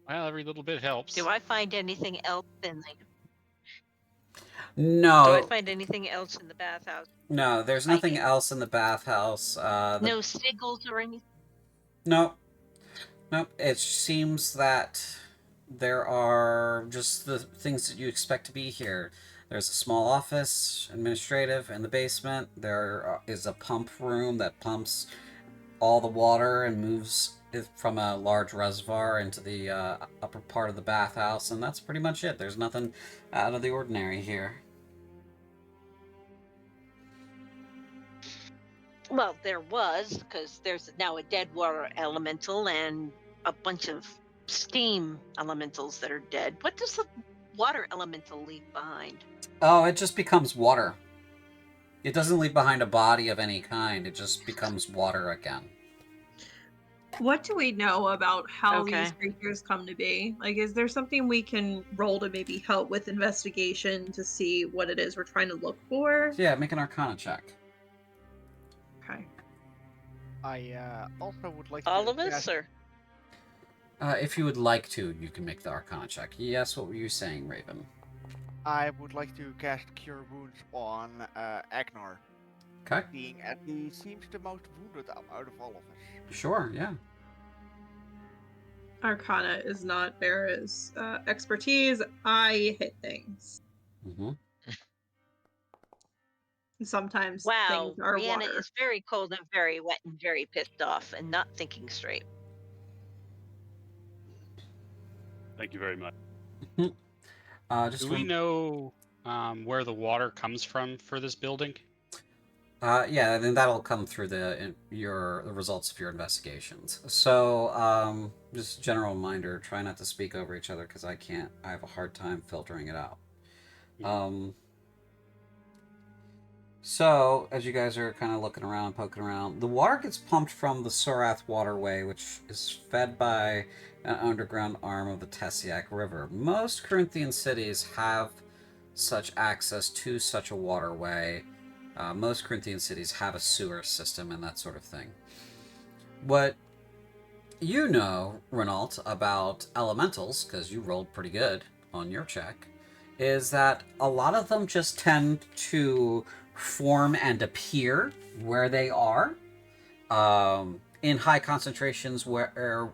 Well, every little bit helps. Do I find anything else in the No. Do I find anything else in the bathhouse? No, there's nothing else in the bathhouse. No sigils or anything? Nope. Nope. It seems that there are just the things that you expect to be here. There's a small office, administrative, in the basement. There is a pump room that pumps all the water and moves it from a large reservoir into the upper part of the bathhouse, and that's pretty much it. There's nothing out of the ordinary here. Well, there was, because there's now a dead water elemental and a bunch of steam elementals that are dead. What does the water elemental leave behind? Oh, it just becomes water. It doesn't leave behind a body of any kind. It just becomes water again. What do we know about how Okay. these creatures come to be? Like, is there something we can roll to maybe help with investigation to see what it is we're trying to look for? Yeah, make an Arcana check. Okay. I also would like to All of us, cast- or? If you would like to, you can make the Arcana check. Yes, what were you saying, Raven? I would like to cast Cure Wounds on Agnar, Okay. being as he seems the most wounded out of all of us. Sure, yeah. Arcana is not Vera's expertise. I hit things. Mm-hmm. Sometimes Wow, things are Rihanna water. is very cold and very wet and very pissed off and not thinking straight. Thank you very much. Just Do we know where the water comes from for this building? yeah, then that'll come through the results of your investigations. So, just a general reminder: try not to speak over each other because I have a hard time filtering it out. So, as you guys are kind of looking around, poking around, the water gets pumped from the Sorath waterway, which is fed by an underground arm of the Tessiac River. Most Corinthian cities have such access to such a waterway. Most Corinthian cities have a sewer system and that sort of thing. What you know, Renault, about elementals, because you rolled pretty good on your check, is that a lot of them just tend to form and appear where they are in high concentrations where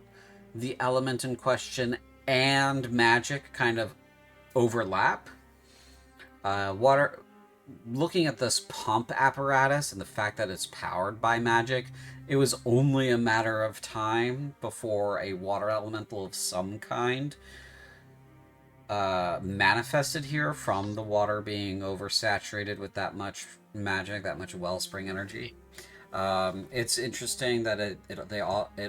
the element in question and magic kind of overlap. Looking at this pump apparatus and the fact that it's powered by magic, it was only a matter of time before a water elemental of some kind manifested here from the water being oversaturated with that much magic, that much wellspring energy. It's interesting that it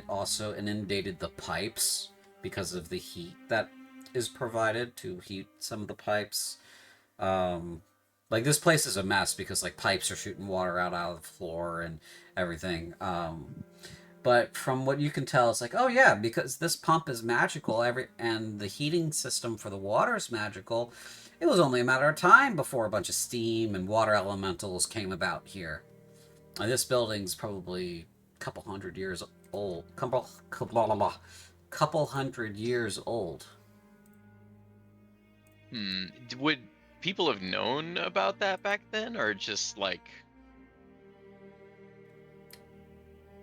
also inundated the pipes because of the heat that is provided to heat some of the pipes. Like, this place is a mess because, like, pipes are shooting water out of the floor and everything. But from what you can tell, it's like, oh yeah, because this pump is magical, and the heating system for the water is magical, it was only a matter of time before a bunch of steam and water elementals came about here. This building's probably a couple hundred years old. Couple hundred years old. Would people have known about that back then, or just like...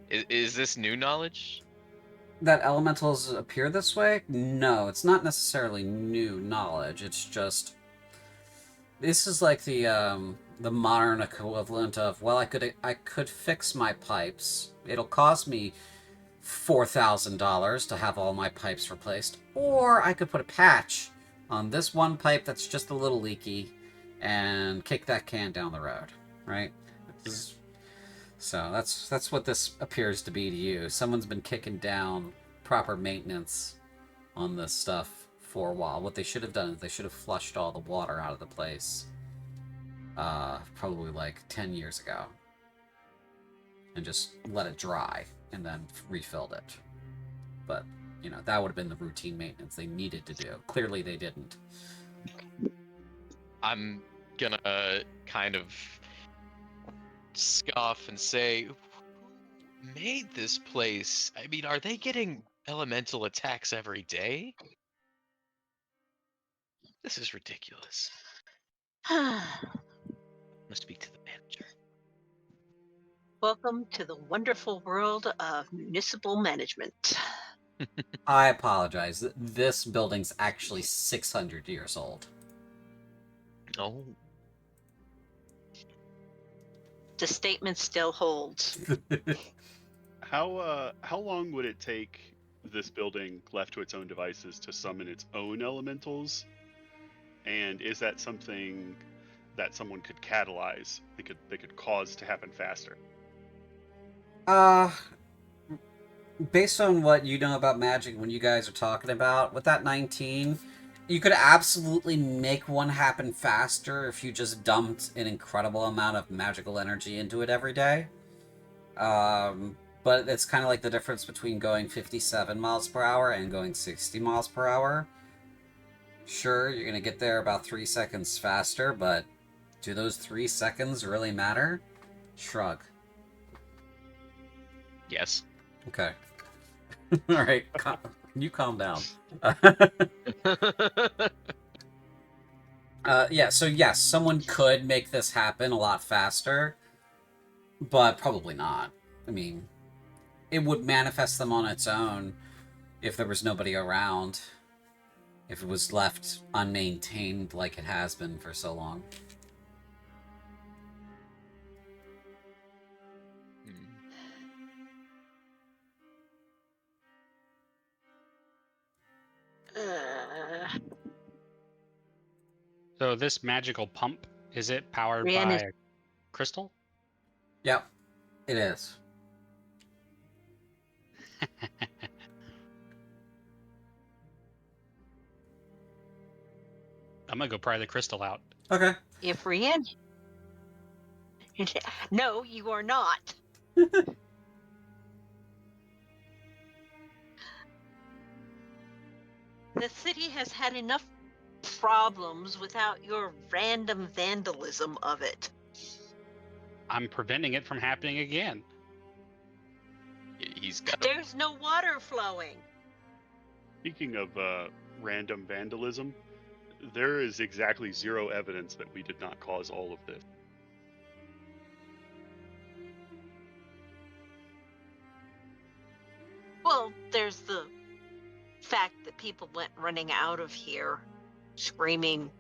Is this new knowledge? That elementals appear this way? No, it's not necessarily new knowledge. It's just This is like the modern equivalent of, well, I could fix my pipes. It'll cost me $4,000 to have all my pipes replaced, or I could put a patch on this one pipe that's just a little leaky and kick that can down the road, right? So that's what this appears to be to you. Someone's been kicking down proper maintenance on this stuff for a while. What they should have done is they should have flushed all the water out of the place probably like 10 years ago and just let it dry and then refilled it. But, you know, that would have been the routine maintenance they needed to do. Clearly they didn't. I'm gonna kind of scoff and say, who made this place? I mean, are they getting elemental attacks every day? This is ridiculous. Let's speak to the manager. Welcome to the wonderful world of municipal management. I apologize. This building's actually 600 years old. Oh, The statement still holds. How long would it take this building, left to its own devices, to summon its own elementals? And is that something that someone could catalyze? They could cause to happen faster? Based on what you know about magic, when you guys are talking about, with that 19, you could absolutely make one happen faster if you just dumped an incredible amount of magical energy into it every day. But it's kind of like the difference between going 57 miles per hour and going 60 miles per hour. Sure, you're going to get there about 3 seconds faster, but do those 3 seconds really matter? Shrug. yes. Okay. Alright, you calm down. Yeah, so yes, someone could make this happen a lot faster, but probably not. I mean, it would manifest them on its own if there was nobody around, if it was left unmaintained like it has been for so long. So this magical pump, is it powered Rian by is- a crystal? Yep, it is. I'm gonna go pry the crystal out. Okay. If Rian... No, you are not. The city has had enough problems without your random vandalism of it. I'm preventing it from happening again. He's got. There's no water flowing. Speaking of random vandalism, there is exactly zero evidence that we did not cause all of this. Well, there's the fact that people went running out of here screaming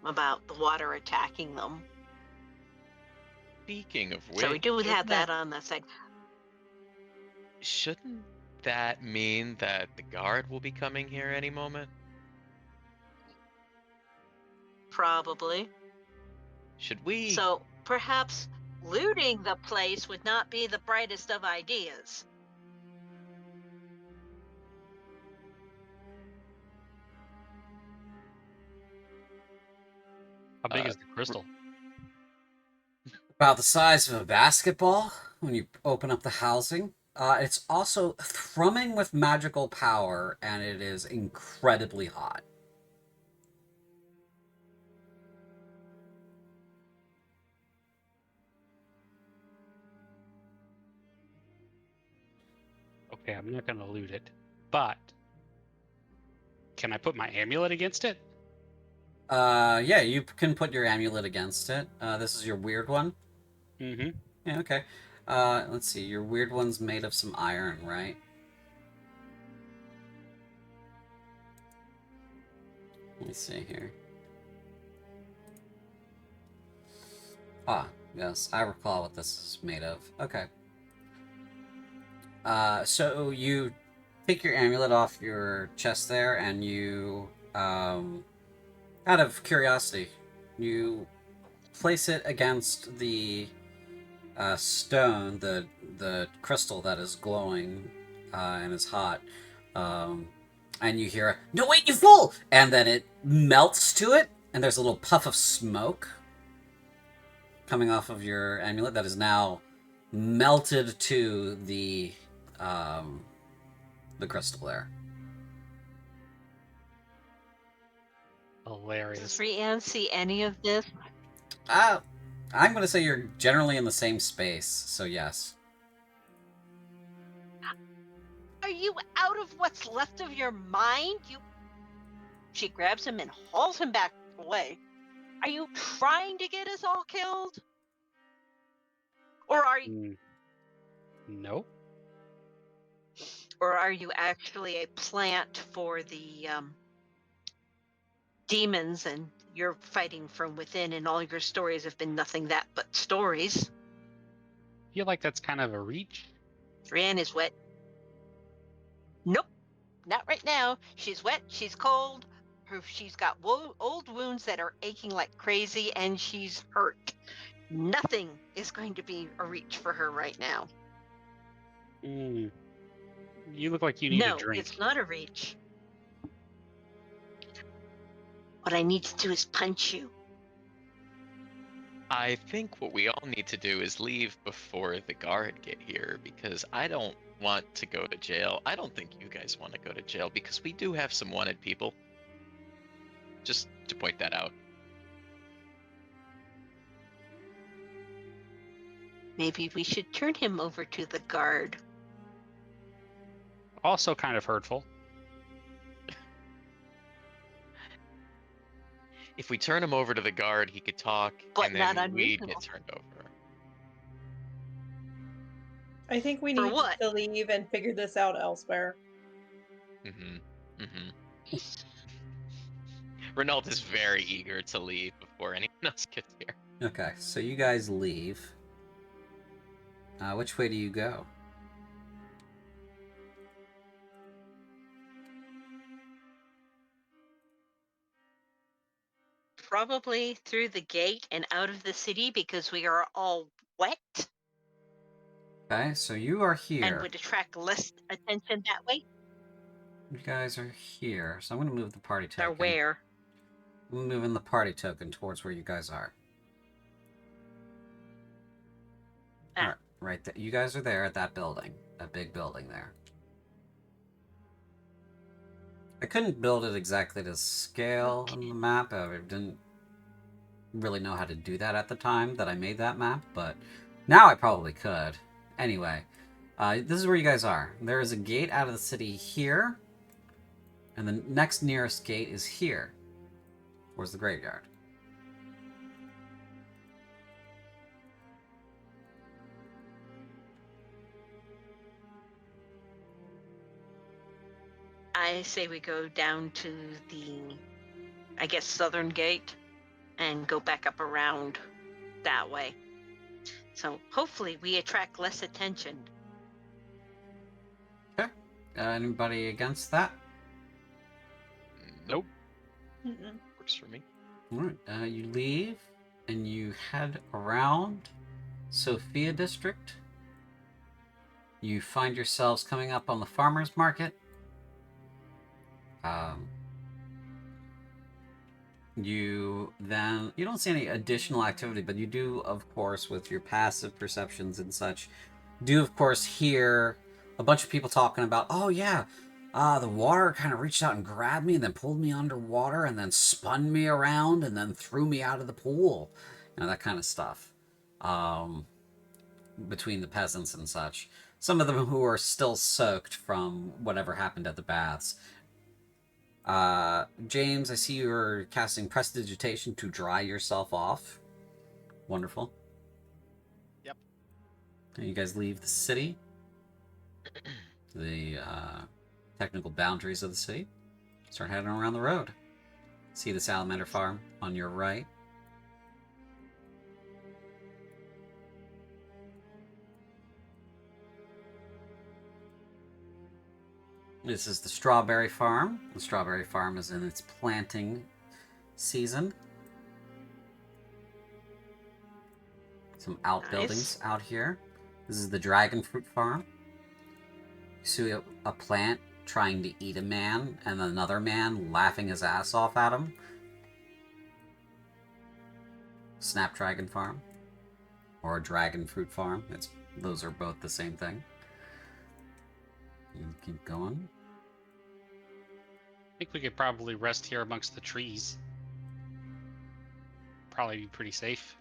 about the water attacking them. Speaking of which, So we do have that on the side. Shouldn't that mean that the guard will be coming here any moment? Probably. Should we? So perhaps looting the place would not be the brightest of ideas. How big is the crystal? About the size of a basketball when you open up the housing. It's also thrumming with magical power, and it is incredibly hot. Okay, I'm not gonna loot it, but can I put my amulet against it? Yeah, you can put your amulet against it. This is your weird one? Mm-hmm. Yeah, okay. Let's see, your weird one's made of some iron, right? Let me see here. Ah, yes, I recall what this is made of. Okay. So you take your amulet off your chest there, and you, out of curiosity, you place it against the stone, the crystal that is glowing and is hot, and you hear, "No, wait, you fool!" And then it melts to it, and there's a little puff of smoke coming off of your amulet that is now melted to the crystal there. Hilarious. Does Rianne see any of this? I'm going to say you're generally in the same space, so yes. Are you out of what's left of your mind? She grabs him and hauls him back away. Are you trying to get us all killed? Or are you, Nope. or are you actually a plant for the demons and you're fighting from within and all your stories have been nothing that but stories? Feel like that's kind of a reach. Rianne is wet. Nope, not right now. She's wet, she's cold, she's got old wounds that are aching like crazy, and she's hurt. Nothing is going to be a reach for her right now. You look like you need a No, drink. it's not a reach. What I need to do is punch you. I think what we all need to do is leave before the guard get here, because I don't want to go to jail. I don't think you guys want to go to jail, because we do have some wanted people. Just to point that out. Maybe we should turn him over to the guard. Also kind of hurtful. If we turn him over to the guard, he could talk, But and then not we'd unreasonable. get turned over. I think we For need what? to leave and figure this out elsewhere. Renault is very eager to leave before anyone else gets here. Okay, so you guys leave. Which way do you go? Probably through the gate and out of the city because we are all wet Okay, so you are here. and would attract less attention that way. You guys are here, so I'm going to move the party Or token. where? I'm moving the party token towards where you guys are. Ah. Alright, right there. You guys are there at that building. That big building there. I couldn't build it exactly to scale on the map. I didn't really know how to do that at the time that I made that map, but now I probably could. Anyway, this is where you guys are. There is a gate out of the city here, and the next nearest gate is here, towards the graveyard. I say we go down to the, I guess, southern gate and go back up around that way. So hopefully we attract less attention. Okay. Anybody against that? Nope, Mm-mm. works for me. Alright, you leave, and you head around Sophia District. You find yourselves coming up on the farmer's market. You don't see any additional activity, but you do, of course, with your passive perceptions and such, do of course hear a bunch of people talking about, oh yeah, the water kind of reached out and grabbed me and then pulled me underwater and then spun me around and then threw me out of the pool. You know, that kind of stuff. Between the peasants and such. Some of them who are still soaked from whatever happened at the baths. James, I see you're casting Prestidigitation to dry yourself off. Wonderful. Yep. And you guys leave the city. The technical boundaries of the city. Start heading around the road. See the salamander farm on your right. This is the strawberry farm. The strawberry farm is in its planting season. Some outbuildings out here. This is the dragon fruit farm. You see a plant trying to eat a man, and another man laughing his ass off at him. Snapdragon farm. Or a dragon fruit farm. Those are both the same thing. And keep going. I think we could probably rest here amongst the trees. Probably be pretty safe.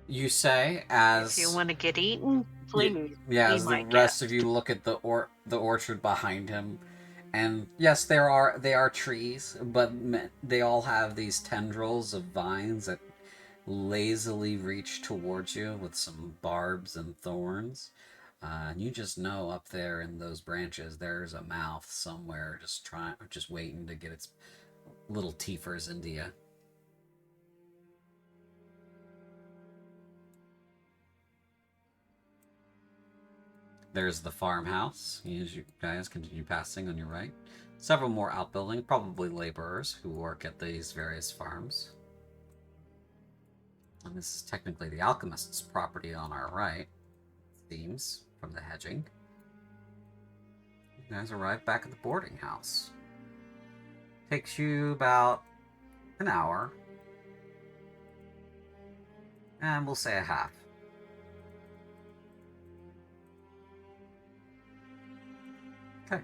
You say as If you want to get eaten, please. yeah, be as the my rest guest. of you look at the orchard behind him, and yes, they are trees, but they all have these tendrils of vines that lazily reach towards you with some barbs and thorns. And you just know up there in those branches, there's a mouth somewhere, just waiting to get its little teethers into you. There's the farmhouse. As you guys continue passing on your right, several more outbuildings, probably laborers who work at these various farms. And this is technically the alchemist's property on our right. Seems from the hedging. You guys arrive back at the boarding house. Takes you about an hour. And we'll say a half. Okay.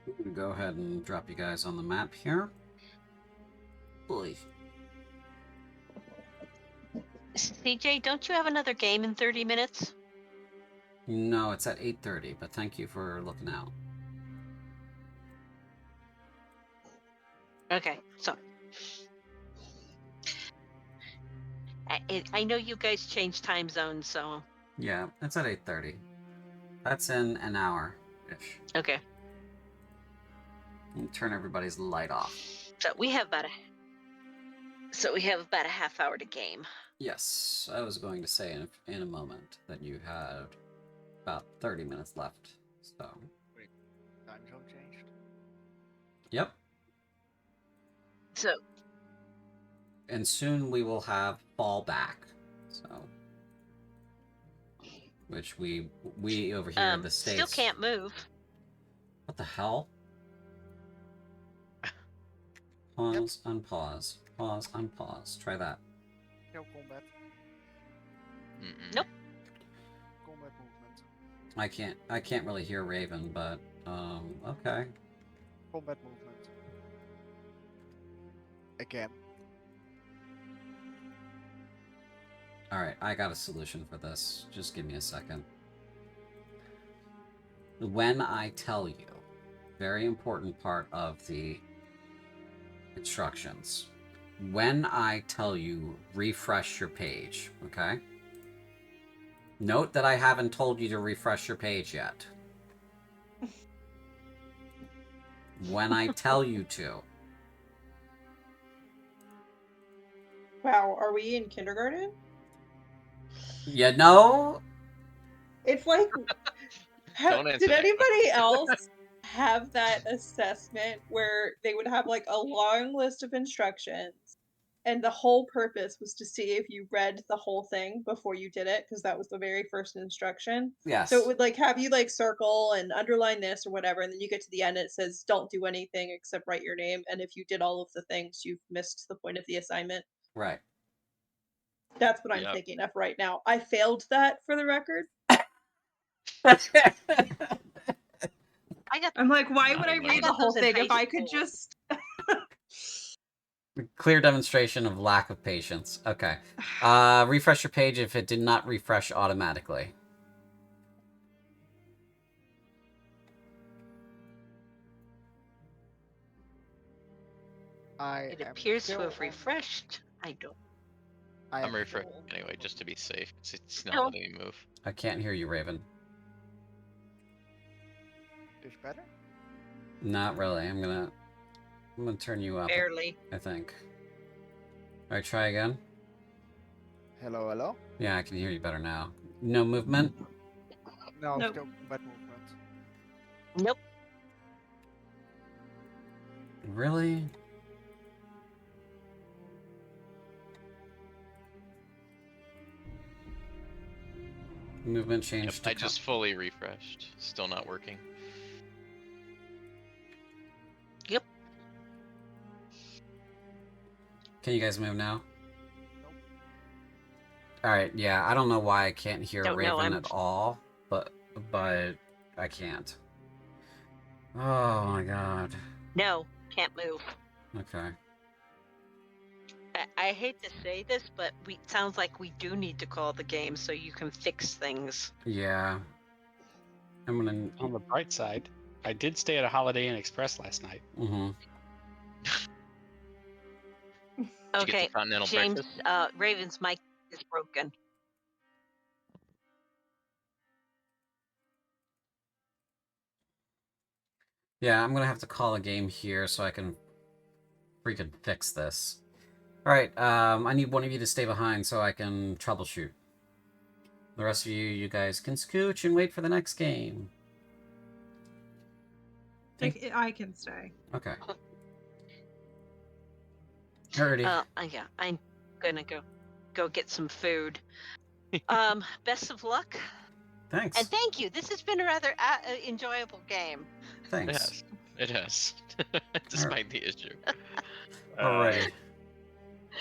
I'm gonna go ahead and drop you guys on the map here. Boy. CJ, don't you have another game in 30 minutes? No, it's at 8:30, but thank you for looking out. Okay, so I know you guys changed time zones, so Yeah, it's at 8:30. That's in an hour-ish. okay. And turn everybody's light off. So we have about a half hour to game. Yes, I was going to say in a moment that you had about 30 minutes left. So. Wait, time zone changed? Yep. So. And soon we will have fall back. So. Which we over here in the States. Still can't move. What the hell? Pause, unpause. Pause, unpause. Try that. No combat. Nope. Combat movement. I can't really hear Raven, but okay. Combat movement. Again. Alright, I got a solution for this. Just give me a second. When I tell you, very important part of the instructions. When I tell you, refresh your page, okay? Note that I haven't told you to refresh your page yet. When I tell you to. Wow, are we in kindergarten? You know? It's like, Don't answer did that anybody else have that assessment where they would have like a long list of instructions and the whole purpose was to see if you read the whole thing before you did it because that was the very first instruction? Yes. So it would like have you like circle and underline this or whatever, and then you get to the end and it says don't do anything except write your name, and if you did all of the things you've missed the point of the assignment. Right. That's what I'm thinking of right now. I failed that, for the record. I'm like, why would I read the whole thing if I could just... Clear demonstration of lack of patience. Okay. Refresh your page if it did not refresh automatically. It appears to have refreshed. I don't. I'm have refreshing full. anyway, just to be safe. 'Cause it's not No. letting me move. I can't hear you, Raven. This better? Not really. I'm gonna turn you up. Barely. I think. All right, try again. Hello, hello? Yeah, I can hear you better now. No movement. No, Nope. still combat movement. Nope. Really? Movement Yep, changed to I just fully refreshed. Still not working. Yep. Can you guys move now? Nope. Alright, yeah, I don't know why I can't hear Don't know, Raven I'm- at all, but I can't. Oh my god. No, can't move. Okay. I hate to say this, but sounds like we do need to call the game so you can fix things. Yeah. I'm gonna... On the bright side, I did stay at a Holiday Inn Express last night. Mm-hmm. Did you Okay, get the continental James, breakfast? Raven's mic is broken. Yeah, I'm gonna have to call a game here so I can freaking fix this. Alright, I need one of you to stay behind so I can troubleshoot. The rest of you guys can scooch and wait for the next game. I can stay. Okay. Alrighty. Yeah, I'm gonna go get some food. Best of luck, Thanks. and thank you. This has been a rather enjoyable game. Thanks. It has. Despite the issue. Alrighty.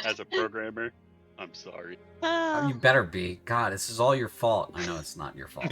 As a programmer, I'm sorry. You better be. God, this is all your fault. I know it's not your fault.